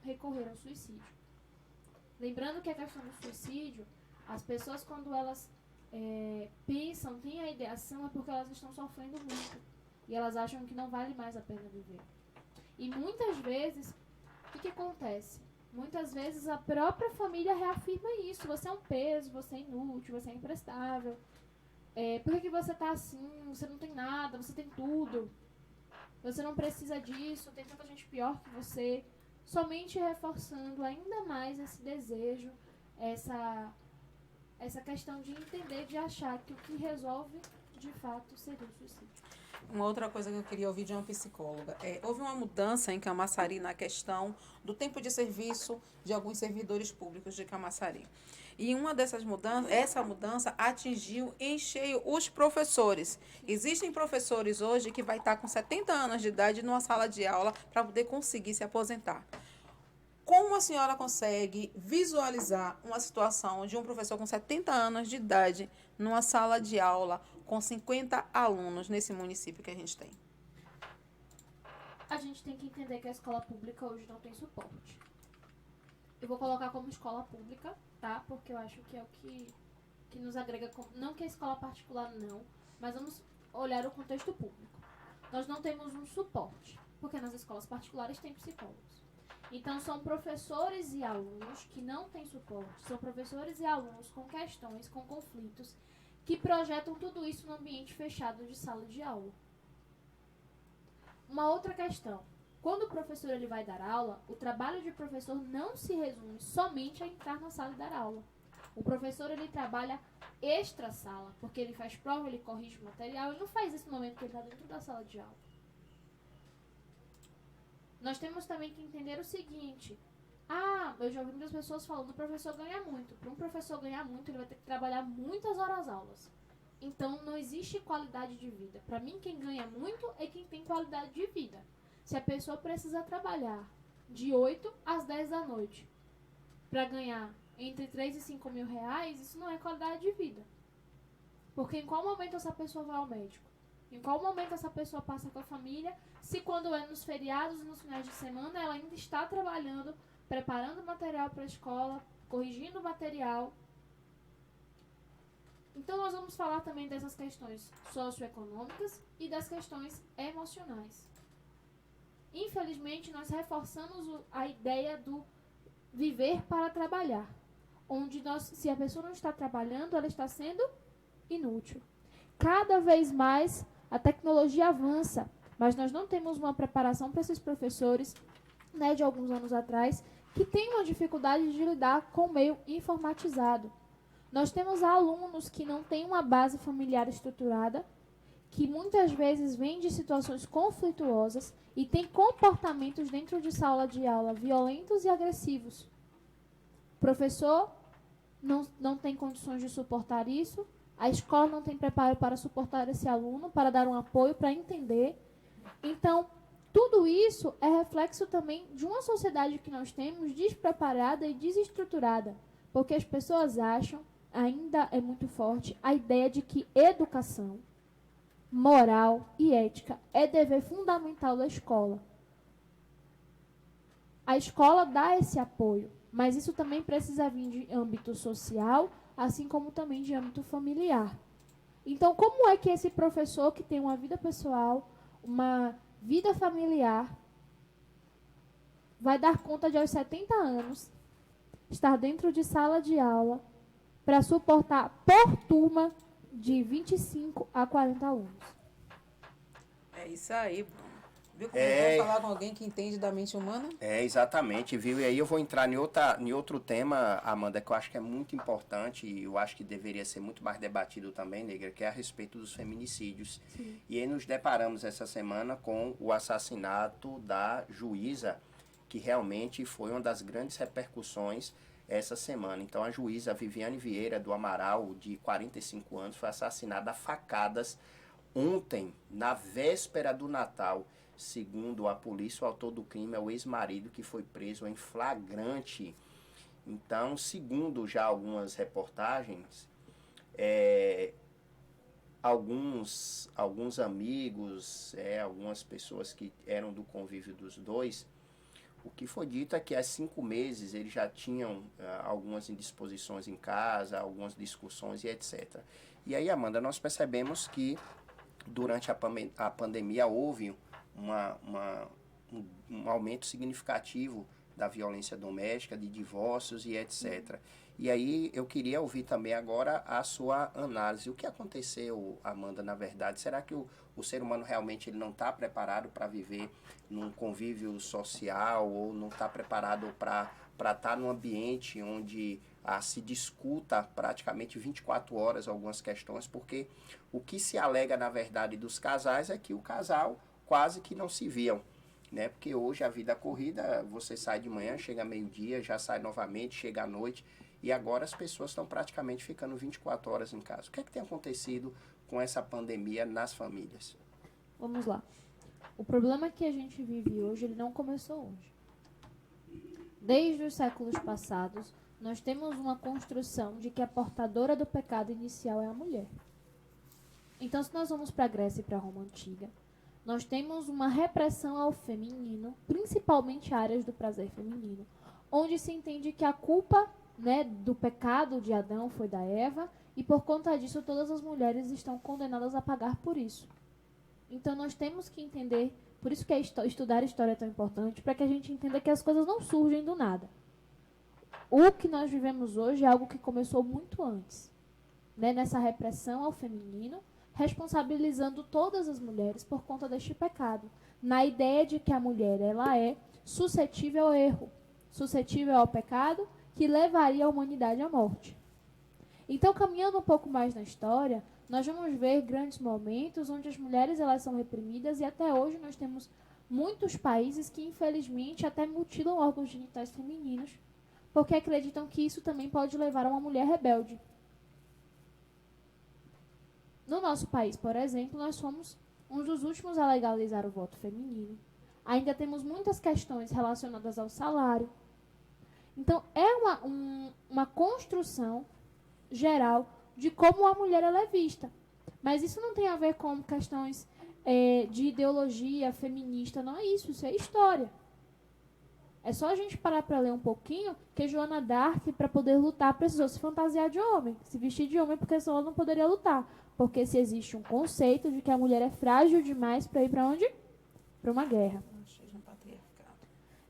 recorrer ao suicídio. Lembrando que a questão do suicídio, as pessoas quando elas pensam, têm a ideação, é porque elas estão sofrendo muito. E elas acham que não vale mais a pena viver. E muitas vezes, o que acontece? Muitas vezes a própria família reafirma isso. Você é um peso, você é inútil, você é imprestável. Por que você tá assim? Você não tem nada, você tem tudo. Você não precisa disso, tem tanta gente pior que você. Somente reforçando ainda mais esse desejo, essa questão de entender, de achar que o que resolve, de fato, seria o suicídio. Uma outra coisa que eu queria ouvir de uma psicóloga. Houve uma mudança em Camaçari na questão do tempo de serviço de alguns servidores públicos de Camaçari. E uma dessas mudanças, essa mudança atingiu em cheio os professores. Existem professores hoje que vai estar com 70 anos de idade numa sala de aula para poder conseguir se aposentar. Como a senhora consegue visualizar uma situação de um professor com 70 anos de idade numa sala de aula com 50 alunos nesse município que a gente tem? A gente tem que entender que a escola pública hoje não tem suporte. Eu vou colocar como escola pública, tá? Porque eu acho que é o que nos agrega. Não que a escola particular não, mas vamos olhar o contexto público. Nós não temos um suporte, porque nas escolas particulares tem psicólogos. Então, são professores e alunos que não têm suporte, são professores e alunos com questões, com conflitos, que projetam tudo isso no ambiente fechado de sala de aula. Uma outra questão, quando o professor ele vai dar aula, o trabalho de professor não se resume somente a entrar na sala e dar aula. O professor ele trabalha extra sala, porque ele faz prova, ele corrige o material, ele não faz isso no momento que ele está dentro da sala de aula. Nós temos também que entender o seguinte: eu já ouvi muitas pessoas falando, o professor ganha muito. Para um professor ganhar muito, ele vai ter que trabalhar muitas horas aulas. Então, não existe qualidade de vida. Para mim, quem ganha muito é quem tem qualidade de vida. Se a pessoa precisa trabalhar de 8 às 10 da noite para ganhar entre 3 e 5 mil reais, isso não é qualidade de vida. Porque em qual momento essa pessoa vai ao médico? Em qual momento essa pessoa passa com a família? Se quando é nos feriados e nos finais de semana, ela ainda está trabalhando, preparando material para a escola, corrigindo o material. Então, nós vamos falar também dessas questões socioeconômicas e das questões emocionais. Infelizmente, nós reforçamos a ideia do viver para trabalhar, onde se a pessoa não está trabalhando, ela está sendo inútil. Cada vez mais a tecnologia avança, mas nós não temos uma preparação para esses professores, né, de alguns anos atrás, que têm uma dificuldade de lidar com o meio informatizado. Nós temos alunos que não têm uma base familiar estruturada, que muitas vezes vêm de situações conflituosas e têm comportamentos dentro de sala de aula violentos e agressivos. O professor não tem condições de suportar isso, a escola não tem preparo para suportar esse aluno, para dar um apoio, para entender. Então, tudo isso é reflexo também de uma sociedade que nós temos despreparada e desestruturada, porque as pessoas acham, ainda é muito forte, a ideia de que educação, moral e ética é dever fundamental da escola. A escola dá esse apoio, mas isso também precisa vir de âmbito social, assim como também de âmbito familiar. Então, como é que esse professor que tem uma vida pessoal, uma vida familiar, vai dar conta de aos 70 anos estar dentro de sala de aula para suportar por turma de 25 a 40 alunos? É isso aí, Bruno. Viu como é bom falar com alguém que entende da mente humana? É, exatamente, viu? E aí eu vou entrar em outro tema, Amanda, que eu acho que é muito importante e eu acho que deveria ser muito mais debatido também, negra, que é a respeito dos feminicídios. Sim. E aí nos deparamos essa semana com o assassinato da juíza, que realmente foi uma das grandes repercussões essa semana. Então a juíza Viviane Vieira do Amaral, de 45 anos, foi assassinada a facadas ontem, na véspera do Natal. Segundo a polícia, o autor do crime é o ex-marido, que foi preso em flagrante. Então, segundo já algumas reportagens, alguns amigos, algumas pessoas que eram do convívio dos dois, o que foi dito é que há 5 meses eles já tinham algumas indisposições em casa, algumas discussões e etc. E aí, Amanda, nós percebemos que durante a pandemia houve um aumento significativo da violência doméstica, de divórcios e etc. E aí eu queria ouvir também agora a sua análise. O que aconteceu, Amanda, na verdade? Será que o ser humano realmente ele não está preparado para viver num convívio social ou não está preparado para estar num ambiente onde se discuta praticamente 24 horas algumas questões? Porque o que se alega, na verdade, dos casais é que o casal quase que não se viam, né? Porque hoje a vida corrida, você sai de manhã, chega meio-dia, já sai novamente, chega à noite, e agora as pessoas estão praticamente ficando 24 horas em casa. O que é que tem acontecido com essa pandemia nas famílias? Vamos lá. O problema que a gente vive hoje, ele não começou hoje. Desde os séculos passados, nós temos uma construção de que a portadora do pecado inicial é a mulher. Então, se nós vamos para a Grécia e para a Roma Antiga, nós temos uma repressão ao feminino, principalmente áreas do prazer feminino, onde se entende que a culpa, né, do pecado de Adão foi da Eva, e por conta disso todas as mulheres estão condenadas a pagar por isso. Então nós temos que entender, por isso que estudar história é tão importante, para que a gente entenda que as coisas não surgem do nada. O que nós vivemos hoje é algo que começou muito antes, né, nessa repressão ao feminino, responsabilizando todas as mulheres por conta deste pecado, na ideia de que a mulher ela é suscetível ao erro, suscetível ao pecado, que levaria a humanidade à morte. Então, caminhando um pouco mais na história, nós vamos ver grandes momentos onde as mulheres elas são reprimidas, e até hoje nós temos muitos países que, infelizmente, até mutilam órgãos genitais femininos, porque acreditam que isso também pode levar a uma mulher rebelde. No nosso país, por exemplo, nós somos um dos últimos a legalizar o voto feminino. Ainda temos muitas questões relacionadas ao salário. Então, é uma construção geral de como a mulher ela é vista. Mas isso não tem a ver com questões de ideologia feminista, não é isso, isso é história. É só a gente parar para ler um pouquinho que Joana d'Arc, para poder lutar, precisou se fantasiar de homem, se vestir de homem, porque senão ela não poderia lutar. Porque se existe um conceito de que a mulher é frágil demais para ir para onde? Para uma guerra.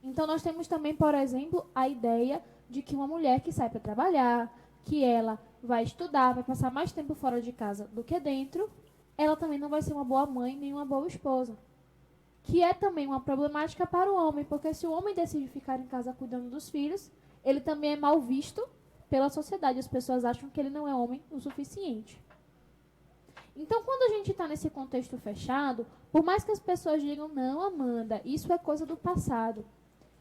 Então nós temos também, por exemplo, a ideia de que uma mulher que sai para trabalhar, que ela vai estudar, vai passar mais tempo fora de casa do que dentro, ela também não vai ser uma boa mãe nem uma boa esposa. Que é também uma problemática para o homem, porque se o homem decide ficar em casa cuidando dos filhos, ele também é mal visto pela sociedade. As pessoas acham que ele não é homem o suficiente. Então, quando a gente está nesse contexto fechado, por mais que as pessoas digam, não, Amanda, isso é coisa do passado,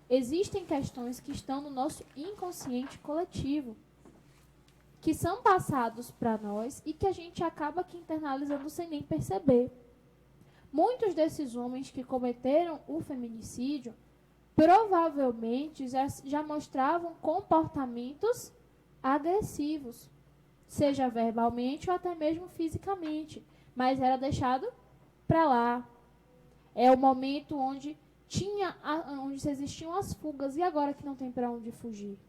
existem questões que estão no nosso inconsciente coletivo, que são passados para nós e que a gente acaba aqui internalizando sem nem perceber. Muitos desses homens que cometeram o feminicídio provavelmente já mostravam comportamentos agressivos, seja verbalmente ou até mesmo fisicamente, mas era deixado para lá. É o momento onde onde existiam as fugas, e agora que não tem para onde fugir?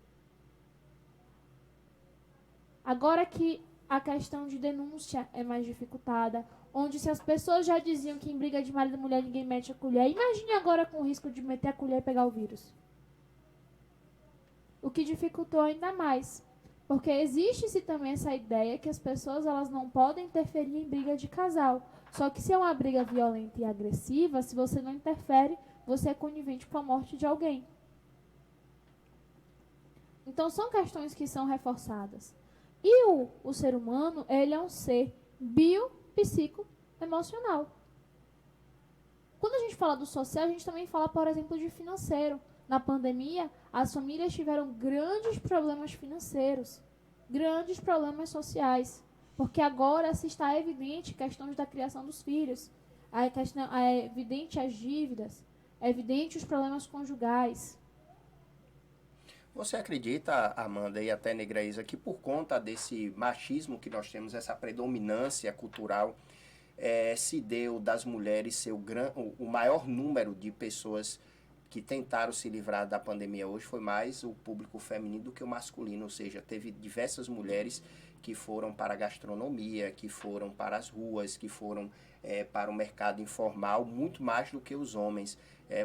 Agora que a questão de denúncia é mais dificultada, onde se as pessoas já diziam que em briga de marido e mulher ninguém mete a colher, imagine agora com o risco de meter a colher e pegar o vírus. O que dificultou ainda mais, porque existe-se também essa ideia que as pessoas elas não podem interferir em briga de casal. Só que se é uma briga violenta e agressiva, se você não interfere, você é conivente com a morte de alguém. Então são questões que são reforçadas. E o ser humano, ele é um ser biopsicoemocional. Quando a gente fala do social, a gente também fala, por exemplo, de financeiro. Na pandemia, as famílias tiveram grandes problemas financeiros, grandes problemas sociais, porque agora se está evidente questões da criação dos filhos, é evidente as dívidas, é evidente os problemas conjugais. Você acredita, Amanda e até Negraísa, que por conta desse machismo que nós temos, essa predominância cultural, se deu das mulheres ser o maior número de pessoas que tentaram se livrar da pandemia hoje foi mais o público feminino do que o masculino, ou seja, teve diversas mulheres que foram para a gastronomia, que foram para as ruas, que foram para o mercado informal, muito mais do que os homens.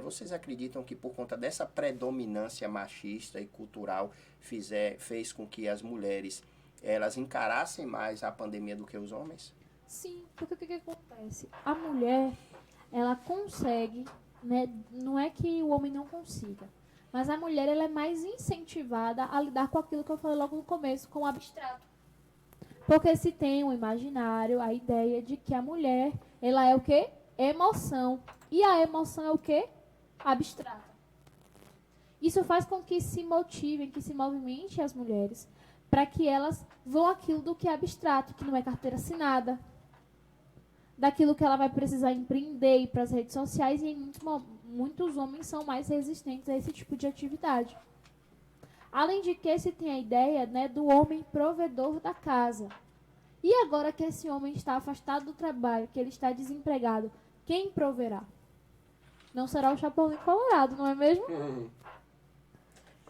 Vocês acreditam que por conta dessa predominância machista e cultural fez com que as mulheres elas encarassem mais a pandemia do que os homens? Sim, porque o que acontece? A mulher, ela consegue, né? Não é que o homem não consiga, mas a mulher ela é mais incentivada a lidar com aquilo que eu falei logo no começo, com o abstrato. Porque se tem um imaginário, a ideia de que a mulher, ela é o quê? Emoção. E a emoção é o quê? Abstrata. Isso faz com que se motivem, que se movimentem as mulheres, para que elas vão aquilo do que é abstrato, que não é carteira assinada, daquilo que ela vai precisar empreender, ir para as redes sociais, e muitos homens são mais resistentes a esse tipo de atividade. Além de que se tem a ideia, né, do homem provedor da casa. E agora que esse homem está afastado do trabalho, que ele está desempregado, quem proverá? Não será o Chapolin Colorado, não é mesmo?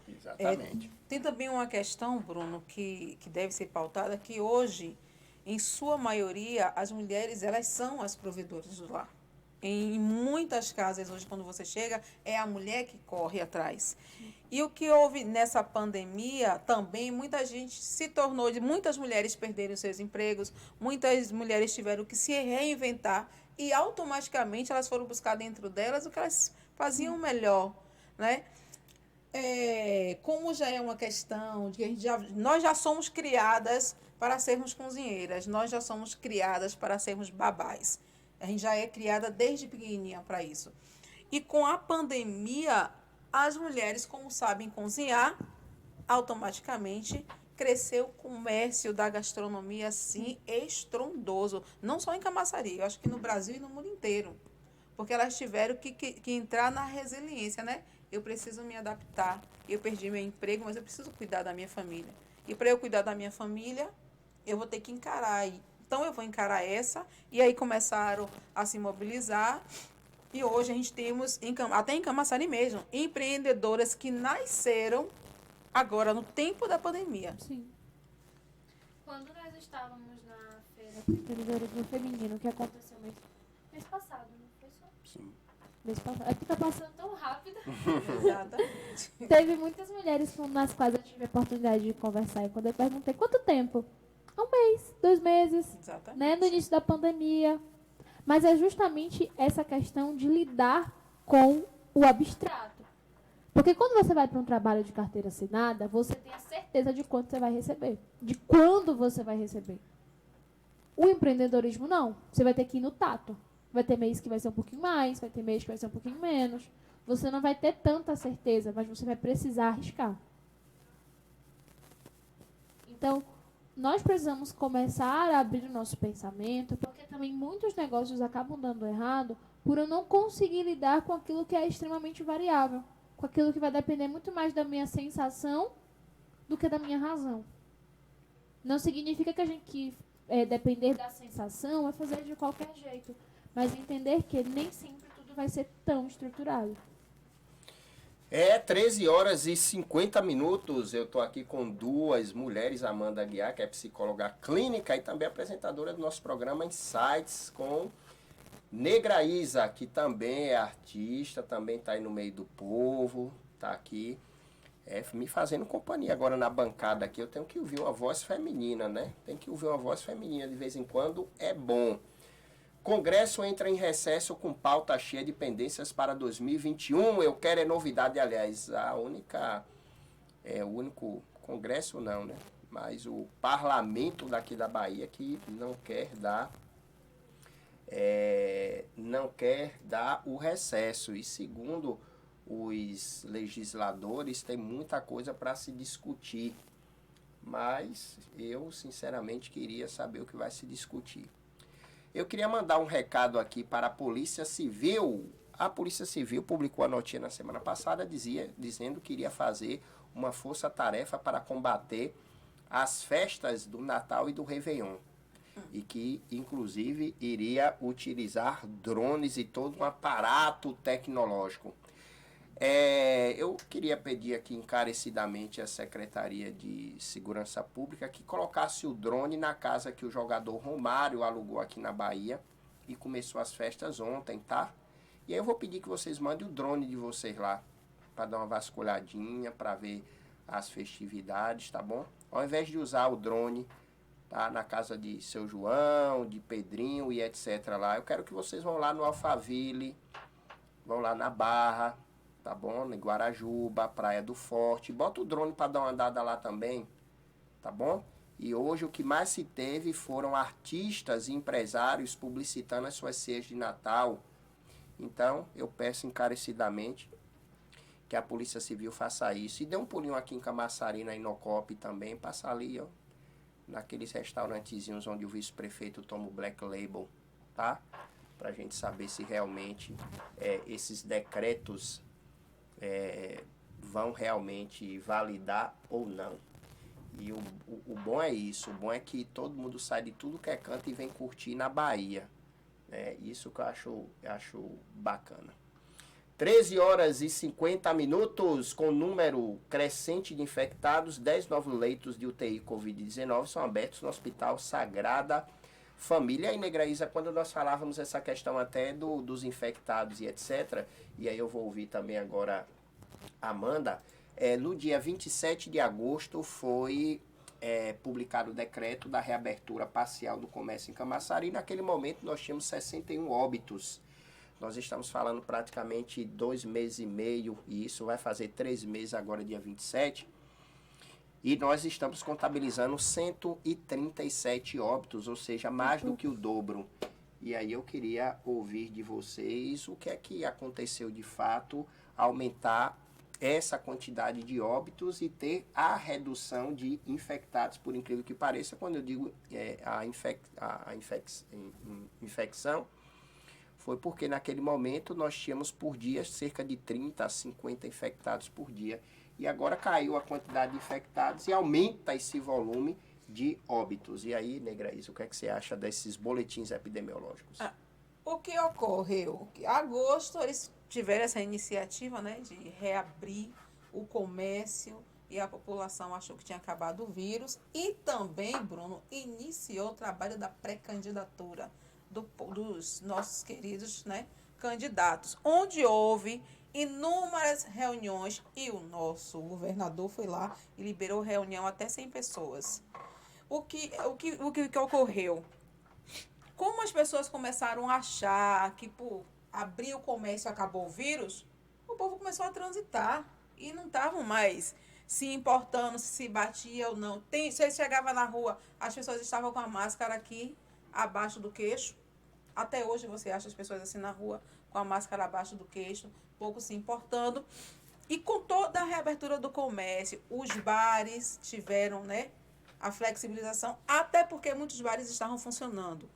Exatamente. Tem também uma questão, Bruno, que deve ser pautada, que hoje, em sua maioria, as mulheres elas são as provedoras do lar. Em muitas casas, hoje, quando você chega, é a mulher que corre atrás. E o que houve nessa pandemia também, muita gente se tornou, muitas mulheres perderam seus empregos, muitas mulheres tiveram que se reinventar e automaticamente elas foram buscar dentro delas o que elas faziam melhor, né? Como já é uma questão de que nós já somos criadas para sermos cozinheiras, nós já somos criadas para sermos babás. A gente já é criada desde pequenininha para isso. E com a pandemia, as mulheres, como sabem cozinhar, automaticamente cresceu o comércio da gastronomia assim estrondoso. Não só em Camaçari, eu acho que no Brasil e no mundo inteiro. Porque elas tiveram que entrar na resiliência, né? Eu preciso me adaptar. Eu perdi meu emprego, mas eu preciso cuidar da minha família. E para eu cuidar da minha família, eu vou ter que encarar. Então, eu vou encarar essa. E aí começaram a se mobilizar E hoje a gente temos, até em Camaçari mesmo, empreendedoras que nasceram agora no tempo da pandemia. Sim. Quando nós estávamos na feira do empreendedorismo feminino, que aconteceu mês passado, não foi só? Sim. Mês passado. É que tá passando tão rápido. Exatamente. Teve muitas mulheres nas quais eu tive a oportunidade de conversar. E quando eu perguntei quanto tempo? 1 mês, 2 meses, Exatamente. né? No início da pandemia. Mas é justamente essa questão de lidar com o abstrato. Porque quando você vai para um trabalho de carteira assinada, você tem a certeza de quanto você vai receber. De quando você vai receber. O empreendedorismo não. Você vai ter que ir no tato. Vai ter mês que vai ser um pouquinho mais, vai ter mês que vai ser um pouquinho menos. Você não vai ter tanta certeza, mas você vai precisar arriscar. Então, nós precisamos começar a abrir o nosso pensamento, porque também muitos negócios acabam dando errado por eu não conseguir lidar com aquilo que é extremamente variável, com aquilo que vai depender muito mais da minha sensação do que da minha razão. Não significa que a gente depender da sensação é fazer de qualquer jeito, mas entender que nem sempre tudo vai ser tão estruturado. 13 horas e 50 minutos. Eu estou aqui com duas mulheres, Amanda Aguiar, que é psicóloga clínica e também apresentadora do nosso programa Insights, com Negra Isa, que também é artista, também está aí no meio do povo, está aqui me fazendo companhia agora na bancada aqui. Eu tenho que ouvir uma voz feminina, né? Tem que ouvir uma voz feminina de vez em quando, é bom. Congresso entra em recesso com pauta cheia de pendências para 2021. Eu quero é novidade, aliás, o único congresso não, né? Mas o parlamento daqui da Bahia que não quer dar o recesso. E segundo os legisladores, tem muita coisa para se discutir. Mas eu, sinceramente, queria saber o que vai se discutir. Eu queria mandar um recado aqui para a Polícia Civil. A Polícia Civil publicou a notícia na semana passada dizendo que iria fazer uma força-tarefa para combater as festas do Natal e do Réveillon. E que, inclusive, iria utilizar drones e todo um aparato tecnológico. Eu queria pedir aqui encarecidamente à Secretaria de Segurança Pública que colocasse o drone na casa que o jogador Romário alugou aqui na Bahia e começou as festas ontem, tá? E aí eu vou pedir que vocês mandem o drone de vocês lá para dar uma vasculhadinha, para ver as festividades, tá bom? Ao invés de usar o drone, tá, na casa de Seu João, de Pedrinho e etc. lá, eu quero que vocês vão lá no Alphaville, vão lá na Barra, tá bom? Em Guarajuba, Praia do Forte. Bota o drone para dar uma andada lá também, tá bom? E hoje o que mais se teve foram artistas e empresários publicitando as suas ceias de Natal. Então, eu peço encarecidamente que a Polícia Civil faça isso. E dê um pulinho aqui em Camaçari, na Inocop também, passa ali, ó, naqueles restaurantezinhos onde o vice-prefeito toma o Black Label, tá? Pra gente saber se realmente esses decretos vão realmente validar ou não. E o bom é isso, o bom é que todo mundo sai de tudo que é canto e vem curtir na Bahia. Isso que eu acho bacana. 13 horas e 50 minutos, com número crescente de infectados, 10 novos leitos de UTI Covid-19 são abertos no Hospital Sagrada Família. E Negra Isa, quando nós falávamos essa questão até dos infectados e etc., e aí eu vou ouvir também agora a Amanda, no dia 27 de agosto foi publicado o decreto da reabertura parcial do comércio em Camaçari. Naquele momento nós tínhamos 61 óbitos. Nós estamos falando praticamente 2 meses e meio, e isso vai fazer 3 meses agora, dia 27. E nós estamos contabilizando 137 óbitos, ou seja, mais do que o dobro. E aí eu queria ouvir de vocês o que é que aconteceu de fato, aumentar essa quantidade de óbitos e ter a redução de infectados, por incrível que pareça. Quando eu digo a infecção, foi porque naquele momento nós tínhamos por dia cerca de 30 a 50 infectados por dia. E agora caiu a quantidade de infectados e aumenta esse volume de óbitos. E aí, Negra Isa, o que é que você acha desses boletins epidemiológicos? O que ocorreu? Em agosto, eles tiveram essa iniciativa, né, de reabrir o comércio e a população achou que tinha acabado o vírus. E também, Bruno, iniciou o trabalho da pré-candidatura dos nossos queridos, né, candidatos, onde houve inúmeras reuniões e o nosso governador foi lá e liberou reunião até 100 pessoas. O que ocorreu? Como as pessoas começaram a achar que por abrir o comércio acabou o vírus, o povo começou a transitar e não estavam mais se importando se batia ou não. Se ele chegava na rua, as pessoas estavam com a máscara aqui abaixo do queixo. Até hoje você acha as pessoas assim na rua com a máscara abaixo do queixo, pouco se importando. E com toda a reabertura do comércio, os bares tiveram, né, a flexibilização, até porque muitos bares estavam funcionando.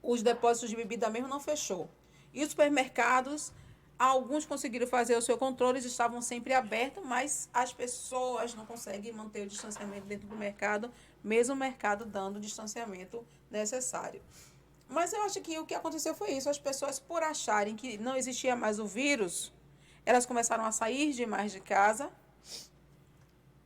Os depósitos de bebida mesmo não fechou. E os supermercados, alguns conseguiram fazer o seu controle, eles estavam sempre abertos, mas as pessoas não conseguem manter o distanciamento dentro do mercado, mesmo o mercado dando o distanciamento necessário. Mas eu acho que o que aconteceu foi isso. As pessoas, por acharem que não existia mais o vírus, elas começaram a sair demais de casa.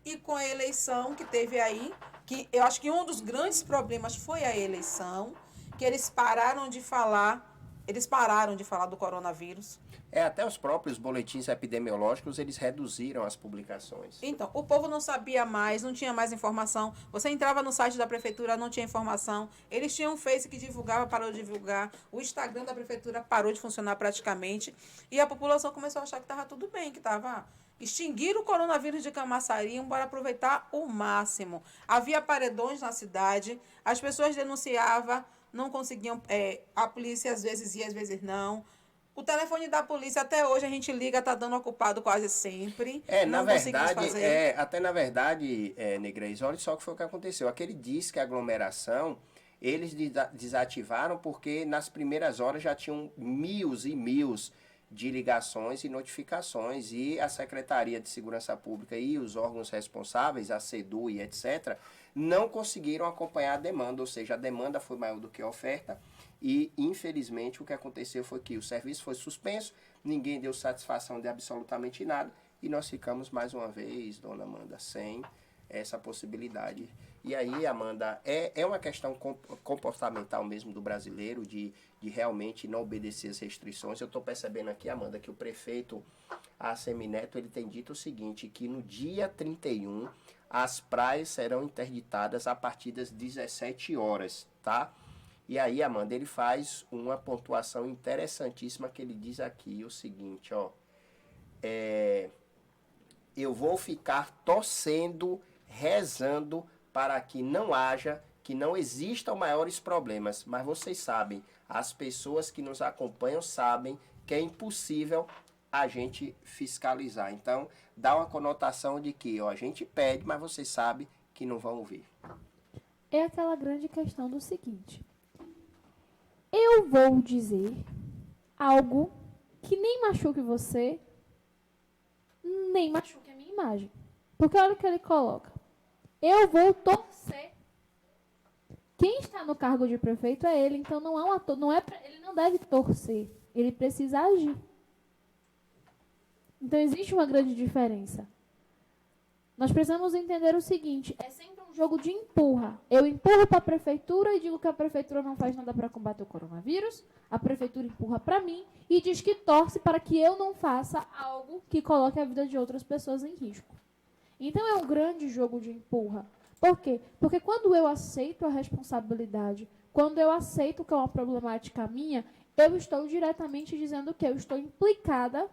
E com a eleição que teve aí, que eu acho que um dos grandes problemas foi a eleição, que eles pararam de falar do coronavírus. Até os próprios boletins epidemiológicos, eles reduziram as publicações. Então, o povo não sabia mais, não tinha mais informação. Você entrava no site da prefeitura, não tinha informação. Eles tinham um Face que divulgava, parou de divulgar. O Instagram da prefeitura parou de funcionar praticamente. E a população começou a achar que estava tudo bem, que estava... Extinguir o coronavírus de Camaçari, bora aproveitar o máximo. Havia paredões na cidade, as pessoas denunciavam, não conseguiam, a polícia às vezes ia, às vezes não. O telefone da polícia, até hoje, a gente liga, tá dando ocupado quase sempre. Na verdade, até na verdade, Negrez, olha só o que foi o que aconteceu. Aquele disque aglomeração, eles desativaram porque nas primeiras horas já tinham mil e mil de ligações e notificações, e a Secretaria de Segurança Pública e os órgãos responsáveis, a SEDU e etc., não conseguiram acompanhar a demanda, ou seja, a demanda foi maior do que a oferta, e infelizmente o que aconteceu foi que o serviço foi suspenso, ninguém deu satisfação de absolutamente nada, e nós ficamos mais uma vez, dona Amanda, sem essa possibilidade. E aí, Amanda, é uma questão comportamental mesmo do brasileiro, de realmente não obedecer as restrições. Eu estou percebendo aqui, Amanda, que o prefeito Assemineto, ele tem dito o seguinte, que no dia 31 as praias serão interditadas a partir das 17 horas, tá? E aí, Amanda, ele faz uma pontuação interessantíssima, que ele diz aqui o seguinte, ó, eu vou ficar torcendo, rezando para que não existam maiores problemas, mas vocês sabem, as pessoas que nos acompanham sabem que é impossível a gente fiscalizar. Então, dá uma conotação de que a gente pede, mas vocês sabem que não vão ouvir. É aquela grande questão do seguinte: eu vou dizer algo que nem machuque você, nem machuque a minha imagem. Porque olha o que ele coloca. Eu vou torcer. Quem está no cargo de prefeito é ele, então ele não deve torcer, ele precisa agir. Então existe uma grande diferença. Nós precisamos entender o seguinte, é sempre um jogo de empurra. Eu empurro para a prefeitura e digo que a prefeitura não faz nada para combater o coronavírus, a prefeitura empurra para mim e diz que torce para que eu não faça algo que coloque a vida de outras pessoas em risco. Então é um grande jogo de empurra. Por quê? Porque quando eu aceito a responsabilidade, quando eu aceito que é uma problemática minha, eu estou diretamente dizendo que eu estou implicada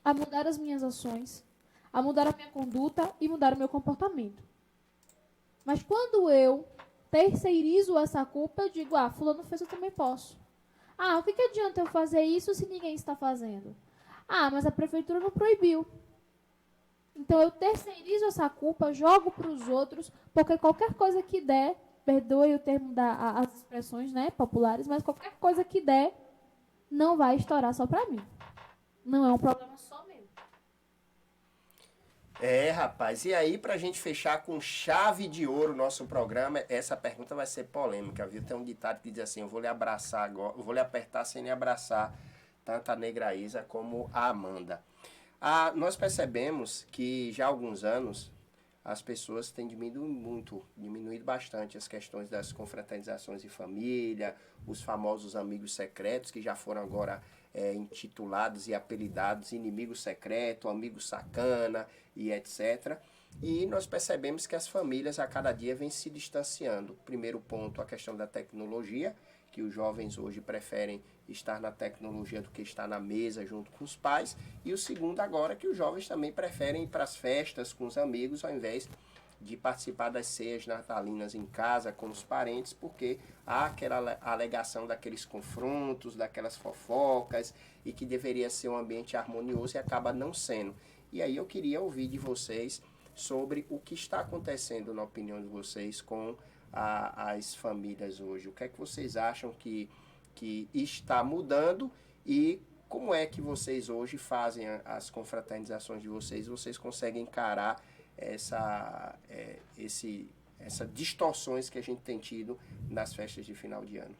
a mudar as minhas ações, a mudar a minha conduta e mudar o meu comportamento. Mas quando eu terceirizo essa culpa, eu digo, fulano fez, eu também posso. O que adianta eu fazer isso se ninguém está fazendo? Mas a prefeitura não proibiu. Então eu terceirizo essa culpa, jogo para os outros, porque qualquer coisa que der, perdoe o termo as expressões, né, populares, mas qualquer coisa que der, não vai estourar só para mim. Não é um problema só meu. Rapaz, e aí pra gente fechar com chave de ouro o nosso programa, essa pergunta vai ser polêmica, viu? Tem um ditado que diz assim, eu vou lhe abraçar agora, eu vou lhe apertar sem lhe abraçar, tanto a Negra Isa como a Amanda. Nós percebemos que já há alguns anos as pessoas têm diminuído bastante as questões das confraternizações de família, os famosos amigos secretos, que já foram agora intitulados e apelidados inimigo secreto, amigo sacana e etc. E nós percebemos que as famílias a cada dia vêm se distanciando. Primeiro ponto, a questão da tecnologia, que os jovens hoje preferem estar na tecnologia do que estar na mesa junto com os pais. E o segundo agora, que os jovens também preferem ir para as festas com os amigos, ao invés de participar das ceias natalinas em casa com os parentes, porque há aquela alegação daqueles confrontos, daquelas fofocas, e que deveria ser um ambiente harmonioso e acaba não sendo. E aí eu queria ouvir de vocês sobre o que está acontecendo, na opinião de vocês, com as famílias hoje. O que é que vocês acham que está mudando e como é que vocês hoje fazem as confraternizações de vocês? Vocês conseguem encarar essas distorções que a gente tem tido nas festas de final de ano?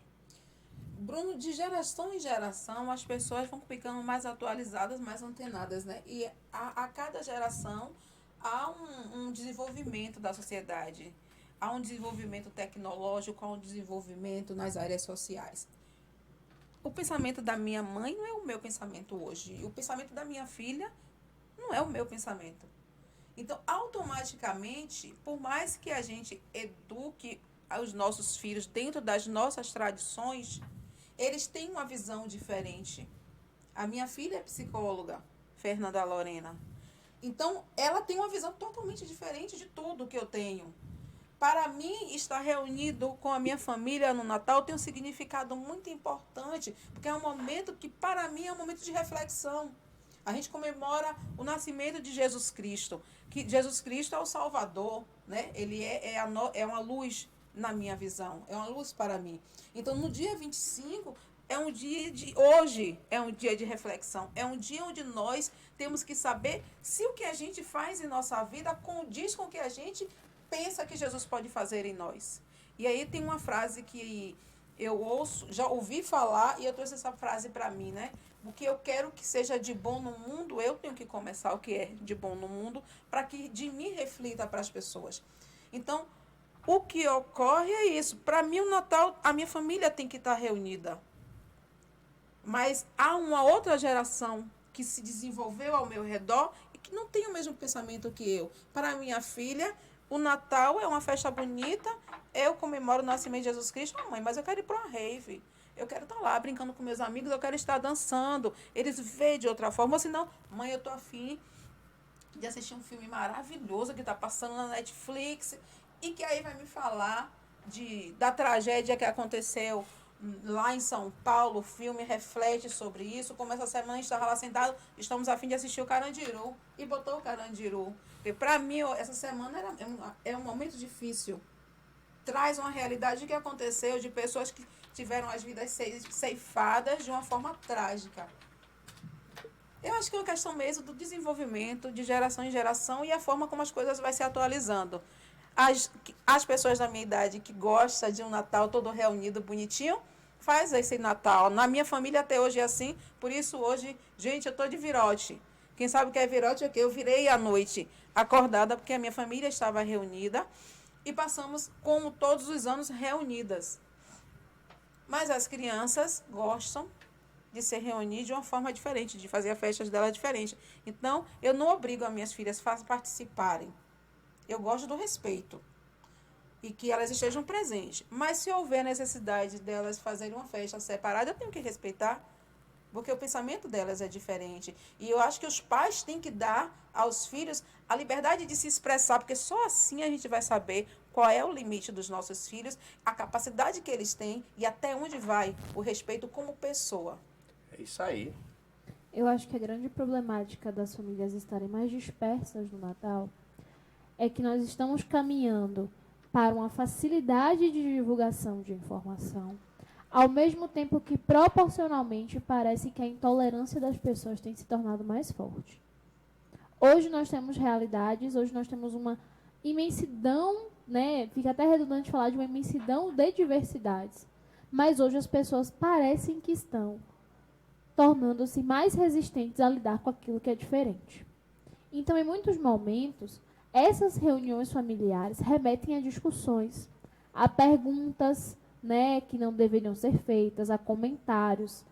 Bruno, de geração em geração, as pessoas vão ficando mais atualizadas, mais antenadas, né? E a cada geração há um desenvolvimento da sociedade, há um desenvolvimento tecnológico, há um desenvolvimento nas áreas sociais. O pensamento da minha mãe não é o meu pensamento hoje. E o pensamento da minha filha não é o meu pensamento. Então, automaticamente, por mais que a gente eduque os nossos filhos dentro das nossas tradições, eles têm uma visão diferente. A minha filha é psicóloga, Fernanda Lorena. Então, ela tem uma visão totalmente diferente de tudo que eu tenho. Para mim, estar reunido com a minha família no Natal tem um significado muito importante, porque é um momento que, para mim, é um momento de reflexão. A gente comemora o nascimento de Jesus Cristo, que Jesus Cristo é o Salvador, né? Ele é uma luz na minha visão, é uma luz para mim. Então, no dia 25, hoje é um dia de reflexão, é um dia onde nós temos que saber se o que a gente faz em nossa vida condiz com o que a gente pensa que Jesus pode fazer em nós. E aí tem uma frase que eu já ouvi falar e eu trouxe essa frase para mim, né? O que eu quero que seja de bom no mundo, eu tenho que começar o que é de bom no mundo para que de mim reflita para as pessoas. Então, o que ocorre é isso. Para mim, o Natal, a minha família tem que estar reunida. Mas há uma outra geração que se desenvolveu ao meu redor e que não tem o mesmo pensamento que eu. Para a minha filha, o Natal é uma festa bonita, eu comemoro o nascimento de Jesus Cristo. Mãe, mas eu quero ir para uma rave. Eu quero estar lá brincando com meus amigos, eu quero estar dançando. Eles veem de outra forma. Ou senão, mãe, eu estou afim de assistir um filme maravilhoso que está passando na Netflix e que aí vai me falar da tragédia que aconteceu lá em São Paulo. O filme reflete sobre isso. Como essa semana a gente estava lá sentado, estamos a fim de assistir o Carandiru. E botou o Carandiru. Porque para mim, essa semana é um momento difícil. Traz uma realidade que aconteceu de pessoas que tiveram as vidas ceifadas de uma forma trágica. Eu acho que é uma questão mesmo do desenvolvimento de geração em geração e a forma como as coisas vão se atualizando. As pessoas da minha idade que gostam de um Natal todo reunido, bonitinho, faz esse Natal. Na minha família até hoje é assim, por isso hoje, gente, eu estou de virote. Quem sabe o que é virote é que eu virei à noite acordada porque a minha família estava reunida e passamos, como todos os anos, reunidas. Mas as crianças gostam de se reunir de uma forma diferente, de fazer as festas dela diferente. Então, eu não obrigo as minhas filhas a participarem. Eu gosto do respeito e que elas estejam presentes. Mas se houver necessidade delas fazerem uma festa separada, eu tenho que respeitar, porque o pensamento delas é diferente. E eu acho que os pais têm que dar aos filhos a liberdade de se expressar, porque só assim a gente vai saber qual é o limite dos nossos filhos, a capacidade que eles têm e até onde vai o respeito como pessoa. É isso aí. Eu acho que a grande problemática das famílias estarem mais dispersas no Natal é que nós estamos caminhando para uma facilidade de divulgação de informação, ao mesmo tempo que, proporcionalmente, parece que a intolerância das pessoas tem se tornado mais forte. Hoje nós temos realidades, hoje nós temos uma imensidão, né? Fica até redundante falar de uma imensidão de diversidades. Mas hoje as pessoas parecem que estão tornando-se mais resistentes a lidar com aquilo que é diferente. Então, em muitos momentos, essas reuniões familiares remetem a discussões, a perguntas, né, que não deveriam ser feitas, a comentários,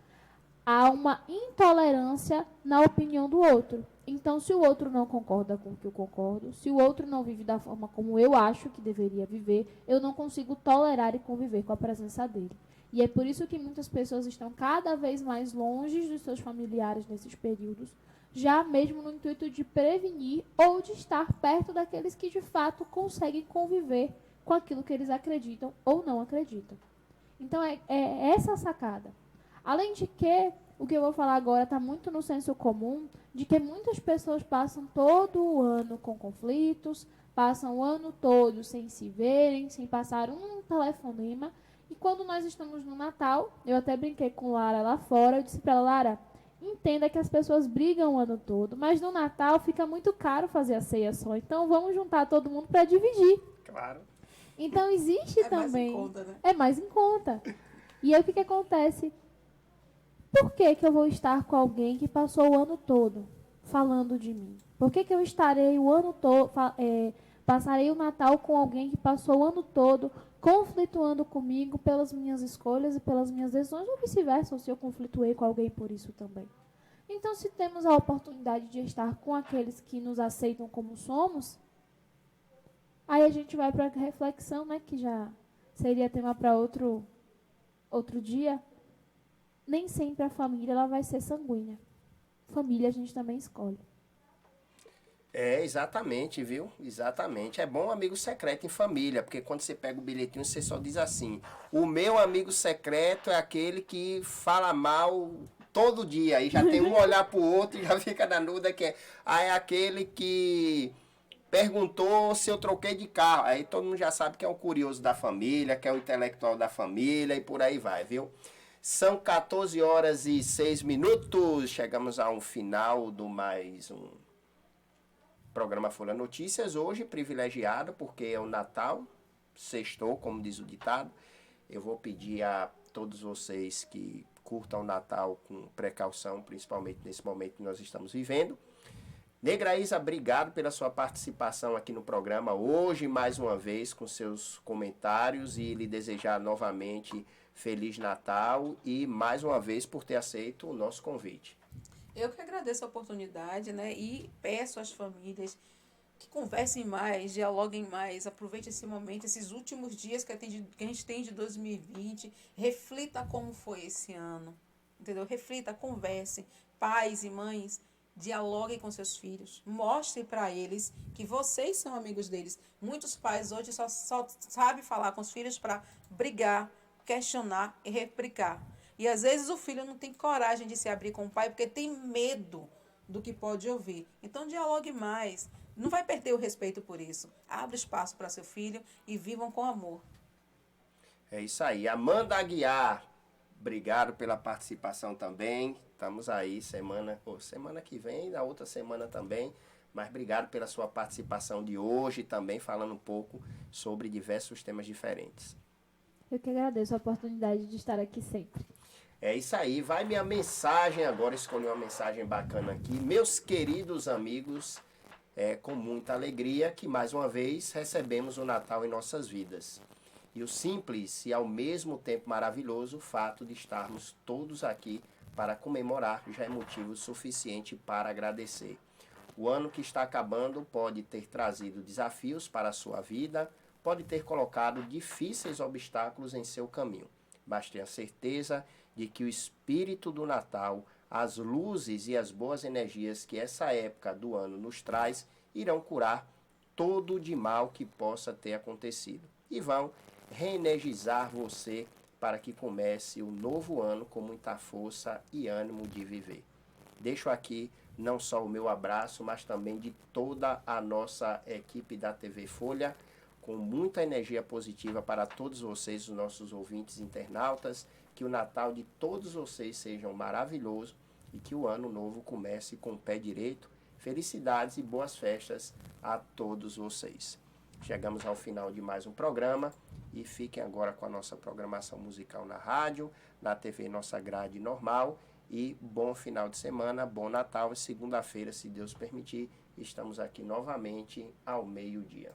a uma intolerância na opinião do outro. Então, se o outro não concorda com o que eu concordo, se o outro não vive da forma como eu acho que deveria viver, eu não consigo tolerar e conviver com a presença dele. E é por isso que muitas pessoas estão cada vez mais longe dos seus familiares nesses períodos, já mesmo no intuito de prevenir ou de estar perto daqueles que de fato conseguem conviver com aquilo que eles acreditam ou não acreditam. Então, é essa a sacada. Além de que, o que eu vou falar agora está muito no senso comum, de que muitas pessoas passam todo o ano com conflitos, passam o ano todo sem se verem, sem passar um telefonema. E quando nós estamos no Natal, eu até brinquei com Lara lá fora, eu disse para ela, Lara, entenda que as pessoas brigam o ano todo, mas no Natal fica muito caro fazer a ceia só, então vamos juntar todo mundo para dividir. Claro. Então existe também... Mais em conta, né? É mais em conta. E aí o que acontece? Por que eu vou estar com alguém que passou o ano todo falando de mim? Por que eu estarei o ano todo, passarei o Natal com alguém que passou o ano todo conflituando comigo pelas minhas escolhas e pelas minhas decisões, ou vice-versa, ou se eu conflituei com alguém por isso também? Então, se temos a oportunidade de estar com aqueles que nos aceitam como somos, aí a gente vai para a reflexão, né, que já seria tema para outro dia. Nem sempre a família ela vai ser sanguínea. Família a gente também escolhe. É, exatamente, viu? Exatamente. É bom amigo secreto em família, porque quando você pega o bilhetinho, você só diz assim: o meu amigo secreto é aquele que fala mal todo dia. Aí já tem um olhar pro outro e já fica na dúvida que é aquele que perguntou se eu troquei de carro. Aí todo mundo já sabe que é o curioso da família, que é o intelectual da família e por aí vai, viu? São 14 horas e 6 minutos. Chegamos a um final do mais um programa Folha Notícias. Hoje privilegiado porque é o Natal, sextou, como diz o ditado. Eu vou pedir a todos vocês que curtam o Natal com precaução, principalmente nesse momento que nós estamos vivendo. Negra Isa, obrigado pela sua participação aqui no programa hoje, mais uma vez, com seus comentários, e lhe desejar novamente Feliz Natal e mais uma vez por ter aceito o nosso convite. Eu que agradeço a oportunidade, né? E peço às famílias que conversem mais, dialoguem mais, aproveite esse momento, esses últimos dias que a gente tem de 2020, reflita como foi esse ano, entendeu? Reflita, converse, pais e mães, dialoguem com seus filhos, mostre para eles que vocês são amigos deles. Muitos pais hoje só sabem falar com os filhos para brigar, questionar e replicar. E às vezes o filho não tem coragem de se abrir com o pai porque tem medo do que pode ouvir. Então dialogue mais. Não vai perder o respeito por isso. Abra espaço para seu filho e vivam com amor. É isso aí. Amanda Aguiar, obrigado pela participação também. Estamos aí semana que vem, na outra semana também. Mas obrigado pela sua participação de hoje também, falando um pouco sobre diversos temas diferentes. Eu que agradeço a oportunidade de estar aqui sempre. É isso aí, vai minha mensagem agora, escolhi uma mensagem bacana aqui. Meus queridos amigos, é com muita alegria que mais uma vez recebemos o Natal em nossas vidas. E o simples e ao mesmo tempo maravilhoso fato de estarmos todos aqui para comemorar já é motivo suficiente para agradecer. O ano que está acabando pode ter trazido desafios para a sua vida, pode ter colocado difíceis obstáculos em seu caminho, mas tenha certeza de que o espírito do Natal, as luzes e as boas energias que essa época do ano nos traz, irão curar todo o de mal que possa ter acontecido e vão reenergizar você para que comece o novo ano com muita força e ânimo de viver. Deixo aqui não só o meu abraço, mas também de toda a nossa equipe da TV Folha, com muita energia positiva para todos vocês, os nossos ouvintes internautas, que o Natal de todos vocês seja maravilhoso e que o ano novo comece com o pé direito, Felicidades e boas festas a todos vocês. Chegamos ao final de mais um programa e fiquem agora com a nossa programação musical na rádio, na TV Nossa Grade Normal. E bom final de semana, bom Natal e segunda-feira, se Deus permitir, estamos aqui novamente ao meio-dia.